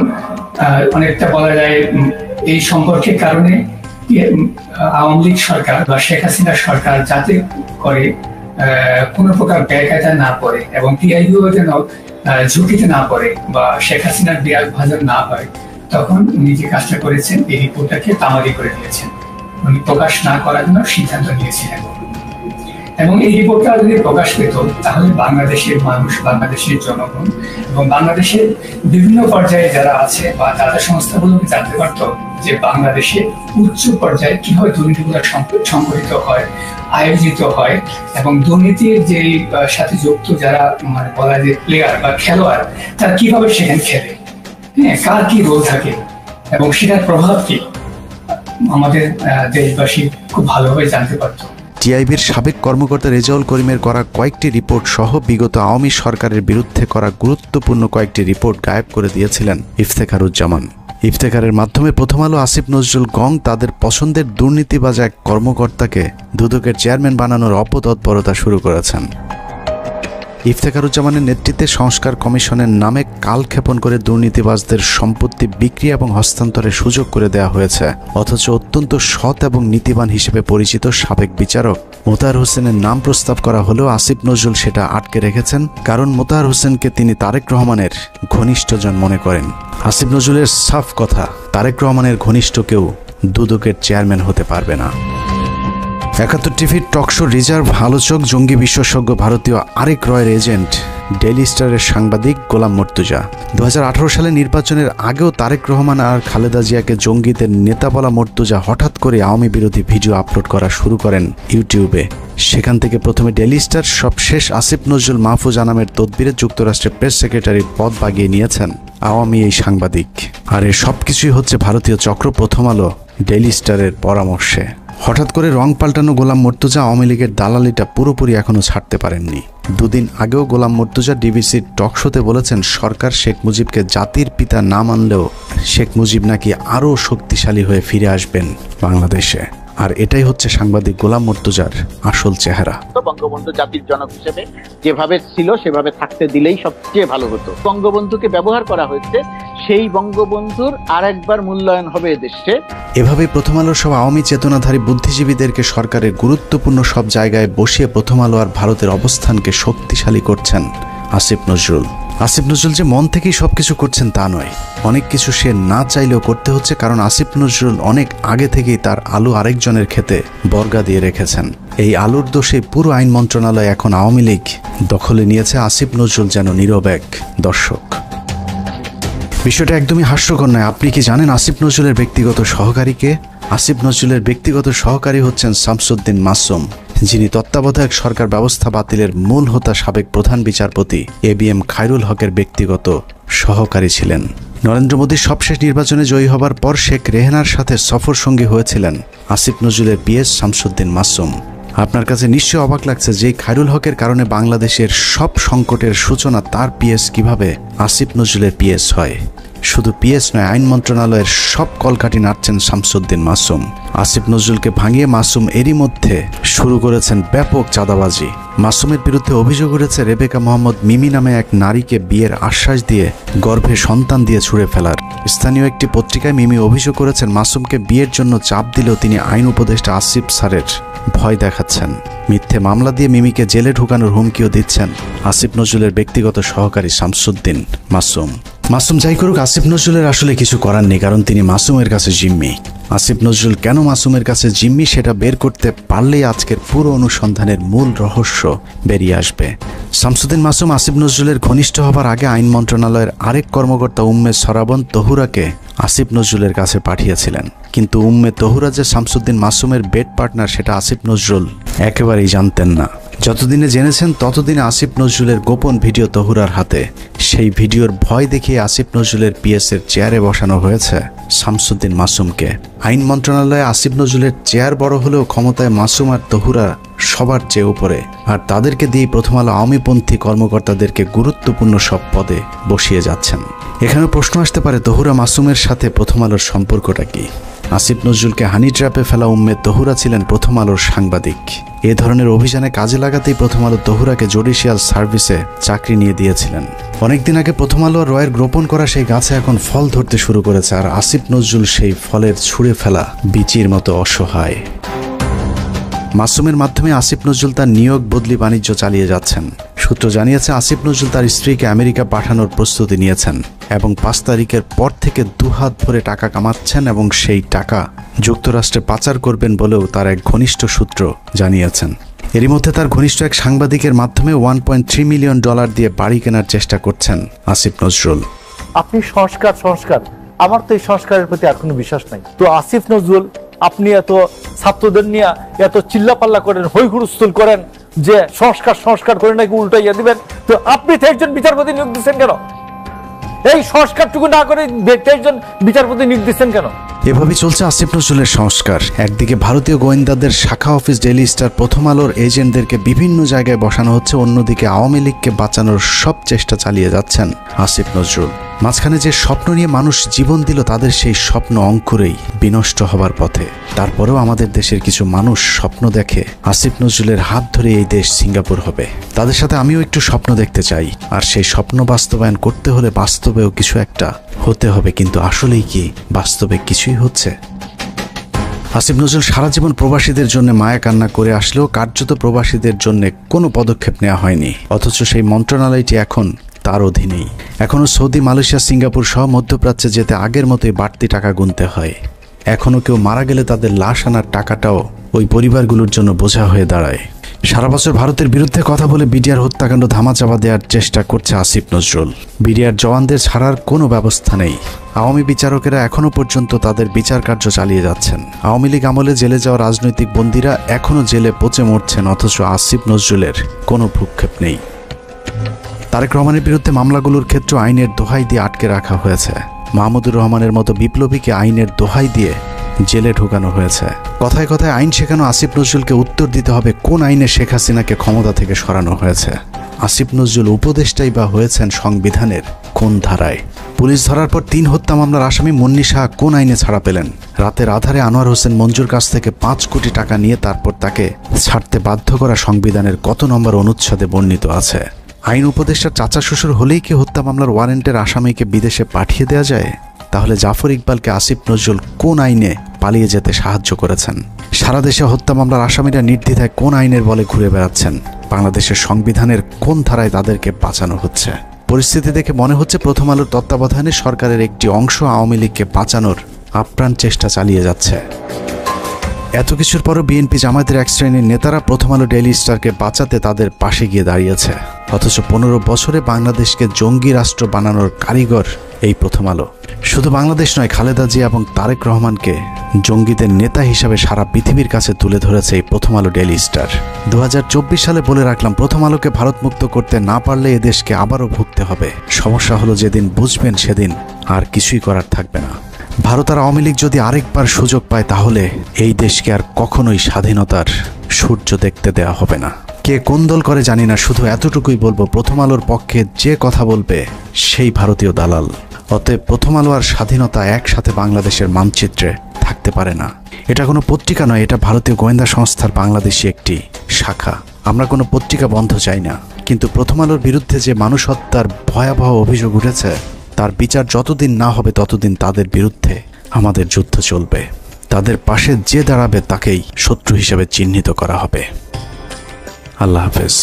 অনেকটা বলা যায় এই সম্পর্কের কারণে আওয়ামী লীগ সরকার বা শেখ হাসিনা সরকার যাতে করে কোনো প্রকার ব্যয়কায়দা না পড়ে এবং টিআইবিও যেন ঝুঁকিতে না পড়ে বা শেখ হাসিনার বিরাগ ভাজন না হয়, তখন উনি যে কাজটা করেছেন এই রিপোর্টটাকে তামাদি করে দিয়েছেন, উনি প্রকাশ না করার জন্য সিদ্ধান্ত নিয়েছিলেন। এবং এই রিপোর্টটা যদি প্রকাশ পেত তাহলে বাংলাদেশের মানুষ, বাংলাদেশের জনগণ এবং বাংলাদেশের বিভিন্ন পর্যায়ে যারা আছে বা দাতা সংস্থাগুলোকে জানতে পারত যে বাংলাদেশে উচ্চ পর্যায়ে কিভাবে দুর্নীতিগুলো সংগঠিত হয়, আয়োজিত হয় এবং দুর্নীতির যে সাথে যুক্ত যারা মানে বলা যায় প্লেয়ার বা খেলোয়াড়, তারা কিভাবে সেখানে খেলে, হ্যাঁ, কার কি রোল থাকে এবং সেটার প্রভাব কি আমাদের দেশবাসী খুব ভালোভাবে জানতে পারত। টিআইবির সাবেক কর্মকর্তা রেজাউল করিমের করা কয়েকটি রিপোর্ট সহ বিগত আওয়ামী সরকারের বিরুদ্ধে করা গুরুত্বপূর্ণ কয়েকটি রিপোর্ট গায়েব করে দিয়েছিলেন ইফতেখারুজ্জামান। ইফতেখারের মাধ্যমে প্রথম আলো আসিফ নজরুল গং তাদের পছন্দের দুর্নীতিবাজ এক কর্মকর্তাকে দুদকের চেয়ারম্যান বানানোর অপতৎপরতা শুরু করেছেন। ইফতেখারুজ্জামানের নেতৃত্বে সংস্কার কমিশনের নামে কালক্ষেপণ করে দুর্নীতিবাজদের সম্পত্তি বিক্রি এবং হস্তান্তরের সুযোগ করে দেওয়া হয়েছে, অথচ অত্যন্ত সৎ এবং নীতিবান হিসেবে পরিচিত সাবেক বিচারক মোতাহার হোসেনের নাম প্রস্তাব করা হলেও আসিফ নজরুল সেটা আটকে রেখেছেন, কারণ মোতাহার হোসেনকে তিনি তারেক রহমানের ঘনিষ্ঠজন মনে করেন। আসিফ নজরুলের সাফ কথা, তারেক রহমানের ঘনিষ্ঠ কেউ দুদকের চেয়ারম্যান হতে পারবে না। 71 টিভির টকশো রিজার্ভ আলোচক জঙ্গি বিশেষজ্ঞ ভারতীয় আরেক রয়ের এজেন্ট ডেইলি স্টারের সাংবাদিক গোলাম মর্তুজা। 2018 সালে নির্বাচনের আগেও তারেক রহমান আর খালেদা জিয়াকে জঙ্গিদের নেতা বলা মর্তুজা হঠাৎ করে আওয়ামী বিরোধী ভিডিও আপলোড করা শুরু করেন ইউটিউবে। সেখান থেকে প্রথমে ডেইলি স্টার, সবশেষ আসিফ নজরুল মাহফুজ আনামের তদবিরে যুক্তরাষ্ট্রের প্রেস সেক্রেটারির পদ বাগিয়ে নিয়েছেন আওয়ামী এই সাংবাদিক। আর এর সবকিছুই হচ্ছে ভারতীয় চক্র প্রথম আলো ডেইলি স্টারের পরামর্শে। হঠাৎ করে রং পাল্টানো গোলাম মর্তুজা আওয়ামী লীগের দালালিটা পুরোপুরি এখনো ছাড়তে পারেননি। দুদিন আগেও গোলাম মর্তুজা ডিবিসির টকশোতে বলেছেন সরকার শেখ মুজিবকে জাতির পিতা না মানলেও শেখ মুজিব নাকি আরও শক্তিশালী হয়ে ফিরে আসবেন বাংলাদেশে। আর এটাই হচ্ছে সাংবাদিক গোলাম মর্তুজার আসল চেহারা। বঙ্গবন্ধু জাতির জনক হিসেবে যেভাবে ছিল সেভাবে থাকতে দিলেই সবচেয়ে ভালো হতো। বঙ্গবন্ধুকে ব্যবহার করা হয়েছে, সেই বঙ্গবন্ধুর আরেকবার মূল্যায়ন হবে এদেশে। এভাবেই প্রথম আলোর সব আওয়ামী চেতনাধারী বুদ্ধিজীবীদেরকে সরকারের গুরুত্বপূর্ণ সব জায়গায় বসিয়ে প্রথম আলো আর ভারতের অবস্থানকে শক্তিশালী করছেন আসিফ নজরুল। আসিফ নজরুল যে মন থেকেই সবকিছু করছেন তা নয়, অনেক কিছু সে না চাইলেও করতে হচ্ছে, কারণ আসিফ নজরুল অনেক আগে থেকেই তার আলু আরেকজনের খেতে বর্গা দিয়ে রেখেছেন। এই আলুর দোষে পুরো আইন মন্ত্রণালয় এখন আওয়ামী লীগ দখলে নিয়েছে। আসিফ নজরুল যেন নীরব এক দর্শক। বিষয়টা একদমই হাস্যকর নয়। আপনি কি জানেন আসিফ নজরুলের ব্যক্তিগত সহকারীকে? আসিফ নজরুলের ব্যক্তিগত সহকারী হচ্ছেন শামসুদ্দিন মাসুম, যিনি তত্ত্বাবধায়ক সরকার ব্যবস্থা বাতিলের মূল হোতা সাবেক প্রধান বিচারপতি ABM খায়রুল হকের ব্যক্তিগত সহকারী ছিলেন। নরেন্দ্র মোদীর সবশেষ নির্বাচনে জয়ী হবার পর শেখ রেহানার সাথে সফর সঙ্গী হয়েছিলেন আসিফ নজরুলের পিএস শামসুদ্দিন মাসুম। আপনার কাছে নিশ্চয় অবাক লাগছে যে খায়রুল হকের কারণে বাংলাদেশের সব সংকটের সূচনা তার পিএস কিভাবে আসিফ নজরুলের পিএস হয়। শুধু পিএস নয়, আইন মন্ত্রণালয়ের সব কলকাঠি নাড়ছেন শামসুদ্দিন মাসুম। আসিফ নজরুলকে ভাঙিয়ে মাসুম এরই মধ্যে শুরু করেছেন ব্যাপক চাঁদাবাজি। মাসুমের বিরুদ্ধে অভিযোগ উঠেছে রেবেকা মোহাম্মদ মিমি নামে এক নারীকে বিয়ের আশ্বাস দিয়ে গর্ভে সন্তান দিয়ে ছুঁড়ে ফেলার। স্থানীয় একটি পত্রিকায় মিমি অভিযোগ করেছেন মাসুমকে বিয়ের জন্য চাপ দিলেও তিনি আইন উপদেষ্টা আসিফ স্যারের ভয় দেখাচ্ছেন। মিথ্যে মামলা দিয়ে মিমিকে জেলে ঢুকানোর হুমকিও দিচ্ছেন আসিফ নজরুলের ব্যক্তিগত সহকারী শামসুদ্দিন মাসুম। মাসুম যাই করুক, আসিফ নজরুলের আসলে কিছু করার নেই, কারণ তিনি মাসুমের কাছে জিম্মি। আসিফ নজরুল কেন মাসুমের কাছে জিম্মি সেটা বের করতে পারলেই আজকের পুরো অনুসন্ধানের মূল রহস্য বেরিয়ে আসবে। শামসুদ্দিন মাসুম আসিফ নজরুলের ঘনিষ্ঠ হবার আগে আইন মন্ত্রণালয়ের আরেক কর্মকর্তা উম্মে সরাবন তহুরাকে আসিফ নজরুলের কাছে পাঠিয়েছিলেন, কিন্তু উম্মে তহুরা যে শামসুদ্দিন মাসুমের বেড পার্টনার সেটা আসিফ নজরুল একেবারেই জানতেন না। যতদিনে জেনেছেন ততদিনে আসিফ নজরুলের গোপন ভিডিও তহুরার হাতে। সেই ভিডিওর ভয় দেখিয়ে আসিফ নজরুলের পিএসের চেয়ারে বসানো হয়েছে শামসুদ্দিন মাসুমকে। আইন মন্ত্রণালয়ে আসিফ নজরুলের চেয়ার বড় হলেও ক্ষমতায় মাসুম আর তহুরা সবার চেয়ে উপরে, আর তাদেরকে দিয়ে প্রথম আলো আওয়ামীপন্থী কর্মকর্তাদেরকে গুরুত্বপূর্ণ সব পদে বসিয়ে যাচ্ছেন। এখানে প্রশ্ন আসতে পারে, তহুরা মাসুমের সাথে প্রথম আলোর সম্পর্কটা কি? আসিফ নজরুলকে হানি ট্র্যাপে ফেলা উম্মে তহুরা ছিলেন প্রথম আলোর সাংবাদিক। এ ধরনের অভিযানে কাজে লাগাতেই প্রথম আলো তহুরাকে জুডিশিয়াল সার্ভিসে চাকরি নিয়ে দিয়েছিলেন। অনেকদিন আগে প্রথম আলো রয়ের রোপণ করা সেই গাছে এখন ফল ধরতে শুরু করেছে, আর আসিফ নজরুল সেই ফলের ছুঁড়ে ফেলা বিচির মতো অসহায়। মাসুমের মাধ্যমে আসিফ নজরুল তার নিয়োগ বদলি বাণিজ্য চালিয়ে যাচ্ছেন। সূত্র জানিয়েছে আসিফ নজরুল তার স্ত্রীকে আমেরিকা পাঠানোর প্রস্তুতি নিয়েছেন এবং 5 তারিখের পর থেকে দুহাত ভরে টাকা কামাচ্ছেন এবং সেই টাকা যুক্তরাষ্ট্রে পাচার করবেন বলেও তার এক ঘনিষ্ঠ সূত্র জানিয়েছেন। এরই মধ্যে তার ঘনিষ্ঠ এক সাংবাদিকের মাধ্যমে $1.3 মিলিয়ন দিয়ে বাড়ি কেনার চেষ্টা করছেন আসিফ নজরুল। আপনি সংস্কার আমার তো এই সংস্কারের প্রতি আর কোনো বিশ্বাস নাই। তো আসিফ নজরুল, আপনি এত ছাত্রদের নিয়ে এত চিল্লাপাল্লা করেন, হই হুড়স্থুল করেন যে সংস্কার করে নাকি উল্টাইয়া দিবেন, তো আপনি 23 জন বিচারপতি নিয়োগ দিচ্ছেন কেন? এই সংস্কারটুকু না করে 23 জন বিচারপতি নিয়োগ দিচ্ছেন কেন? এভাবেই চলছে আসিফ নজরুলের সংস্কার। একদিকে ভারতীয় গোয়েন্দাদের শাখা অফিস ডেইলি স্টার প্রথম আলোর এজেন্টদেরকে বিভিন্ন জায়গায় বসানো হচ্ছে, অন্যদিকে আওয়ামী লীগকে বাঁচানোর সব চেষ্টা চালিয়ে যাচ্ছেন আসিফ নজরুল। মাঝখানে যে স্বপ্ন নিয়ে মানুষ জীবন দিল তাদের সেই স্বপ্ন অঙ্কুরেই বিনষ্ট হবার পথে। তারপরেও আমাদের দেশের কিছু মানুষ স্বপ্ন দেখে আসিফ নজরুলের হাত ধরে এই দেশ সিঙ্গাপুর হবে। তাদের সাথে আমিও একটু স্বপ্ন দেখতে চাই, আর সেই স্বপ্ন বাস্তবায়ন করতে হলে বাস্তবেও কিছু একটা হতে হবে। কিন্তু আসলেই কি বাস্তবে কিছুই হচ্ছে? আসিফ নজরুল সারা জীবন প্রবাসীদের জন্য মায়া কান্না করে আসলেও কার্যত প্রবাসীদের জন্য কোনো পদক্ষেপ নেওয়া হয়নি, অথচ সেই মন্ত্রণালয়টি এখন তার অধীনেই। এখনও সৌদি, মালয়েশিয়া, সিঙ্গাপুর সহ মধ্যপ্রাচ্যে যেতে আগের মতোই বাড়তি টাকা গুনতে হয়। এখনও কেউ মারা গেলে তাদের লাশ আনার টাকাটাও ওই পরিবারগুলোর জন্য বোঝা হয়ে দাঁড়ায়। সারা বছর ভারতের বিরুদ্ধে কথা বলে বিডিআর হত্যাকাণ্ড ধামাচাপা দেওয়ার চেষ্টা করছে আসিফ নজরুল। বিডিআর জওয়ানদের ছাড়ার কোনো ব্যবস্থা নেই। আওয়ামী বিচারকেরা এখনো পর্যন্ত তাদের বিচার কার্য চালিয়ে যাচ্ছেন। আওয়ামী লীগ আমলে জেলে যাওয়া রাজনৈতিক বন্দীরা এখনো জেলে পচে মরছেন, অথচ আসিফ নজরুলের কোনো ভ্রুক্ষেপ নেই। তারেক রহমানের বিরুদ্ধে মামলাগুলোর ক্ষেত্রে আইনের দোহাই দিয়ে আটকে রাখা হয়েছে। মাহমুদুর রহমানের মতো বিপ্লবীকে আইনের দোহাই দিয়ে জেলে ঢুকানো হয়েছে। কথায় কথায় আইন শেখানো আসিফ নজরুলকে উত্তর দিতে হবে কোন আইনে শেখ হাসিনাকে ক্ষমতা থেকে সরানো হয়েছে। আসিফ নজরুল উপদেষ্টাই বা হয়েছেন সংবিধানের কোন ধারায়? পুলিশ ধরার পর 3 হত্যা মামলার আসামি মুন্নি শাহ কোন আইনে ছাড়া পেলেন? রাতের আধারে আনোয়ার হোসেন মঞ্জুর কাছ থেকে 5 কোটি টাকা নিয়ে তারপর তাকে ছাড়তে বাধ্য করা সংবিধানের কত নম্বর অনুচ্ছেদে বর্ণিত আছে? আইন উপদেষ্টার চাচা শ্বশুর হলেই কি হত্যা মামলার ওয়ারেন্টের আসামিকে বিদেশে পাঠিয়ে দেওয়া যায়? তাহলে জাফর ইকবালকে আসিফ নজরুল কোন আইনে পালিয়ে যেতে সাহায্য করেছেন? সারা দেশে হত্যা মামলার আসামিরা নির্দ্বিধায় কোন আইনের বলে ঘুরে বেড়াচ্ছেন? বাংলাদেশের সংবিধানের কোন ধারায় তাদেরকে বাঁচানো হচ্ছে? পরিস্থিতি দেখে মনে হচ্ছে প্রথম আলোর তত্ত্বাবধানে সরকারের একটি অংশ আওয়ামী লীগকে বাঁচানোর আপ্রাণ চেষ্টা চালিয়ে যাচ্ছে। এত কিছুর পরও বিএনপি জামায়াতের এক শ্রেণীর নেতারা প্রথম আলো ডেইলি স্টারকে বাঁচাতে তাদের পাশে গিয়ে দাঁড়িয়েছে, অথচ 15 বছরে বাংলাদেশকে জঙ্গি রাষ্ট্র বানানোর কারিগর এই প্রথম আলো। শুধু বাংলাদেশ নয়, খালেদা জিয়া এবং তারেক রহমানকে জঙ্গিদের নেতা হিসাবে সারা পৃথিবীর কাছে তুলে ধরেছে এই প্রথম আলো ডেইলি স্টার। 2024 সালে বলে রাখলাম, প্রথম আলোকে ভারত মুক্ত করতে না পারলে এদেশকে আবারও ভুগতে হবে। সমস্যা হলো যেদিন বুঝবেন সেদিন আর কিছুই করার থাকবে না। ভারত আর আওয়ামী লীগ যদি আরেকবার সুযোগ পায় তাহলে এই দেশকে আর কখনোই স্বাধীনতার সূর্য দেখতে দেওয়া হবে না। কে কোন দল করে জানি না, শুধু এতটুকুই বলবো, প্রথম আলোর পক্ষে যে কথা বলবে সেই ভারতীয় দালাল। অতএব প্রথম আলো আর স্বাধীনতা একসাথে বাংলাদেশের মানচিত্রে থাকতে পারে না। এটা কোনো পত্রিকা নয়, এটা ভারতীয় গোয়েন্দা সংস্থার বাংলাদেশি একটি শাখা। আমরা কোনো পত্রিকা বন্ধ চাই না, কিন্তু প্রথম আলোর বিরুদ্ধে যে মানুষ হত্যার ভয়াবহ অভিযোগ উঠেছে তার বিচার যতদিন না হবে ততদিন তাদের বিরুদ্ধে আমাদের যুদ্ধ চলবে। তাদের পাশে যে দাঁড়াবে তাকেই শত্রু হিসেবে চিহ্নিত করা হবে। আল্লাহ হাফেজ।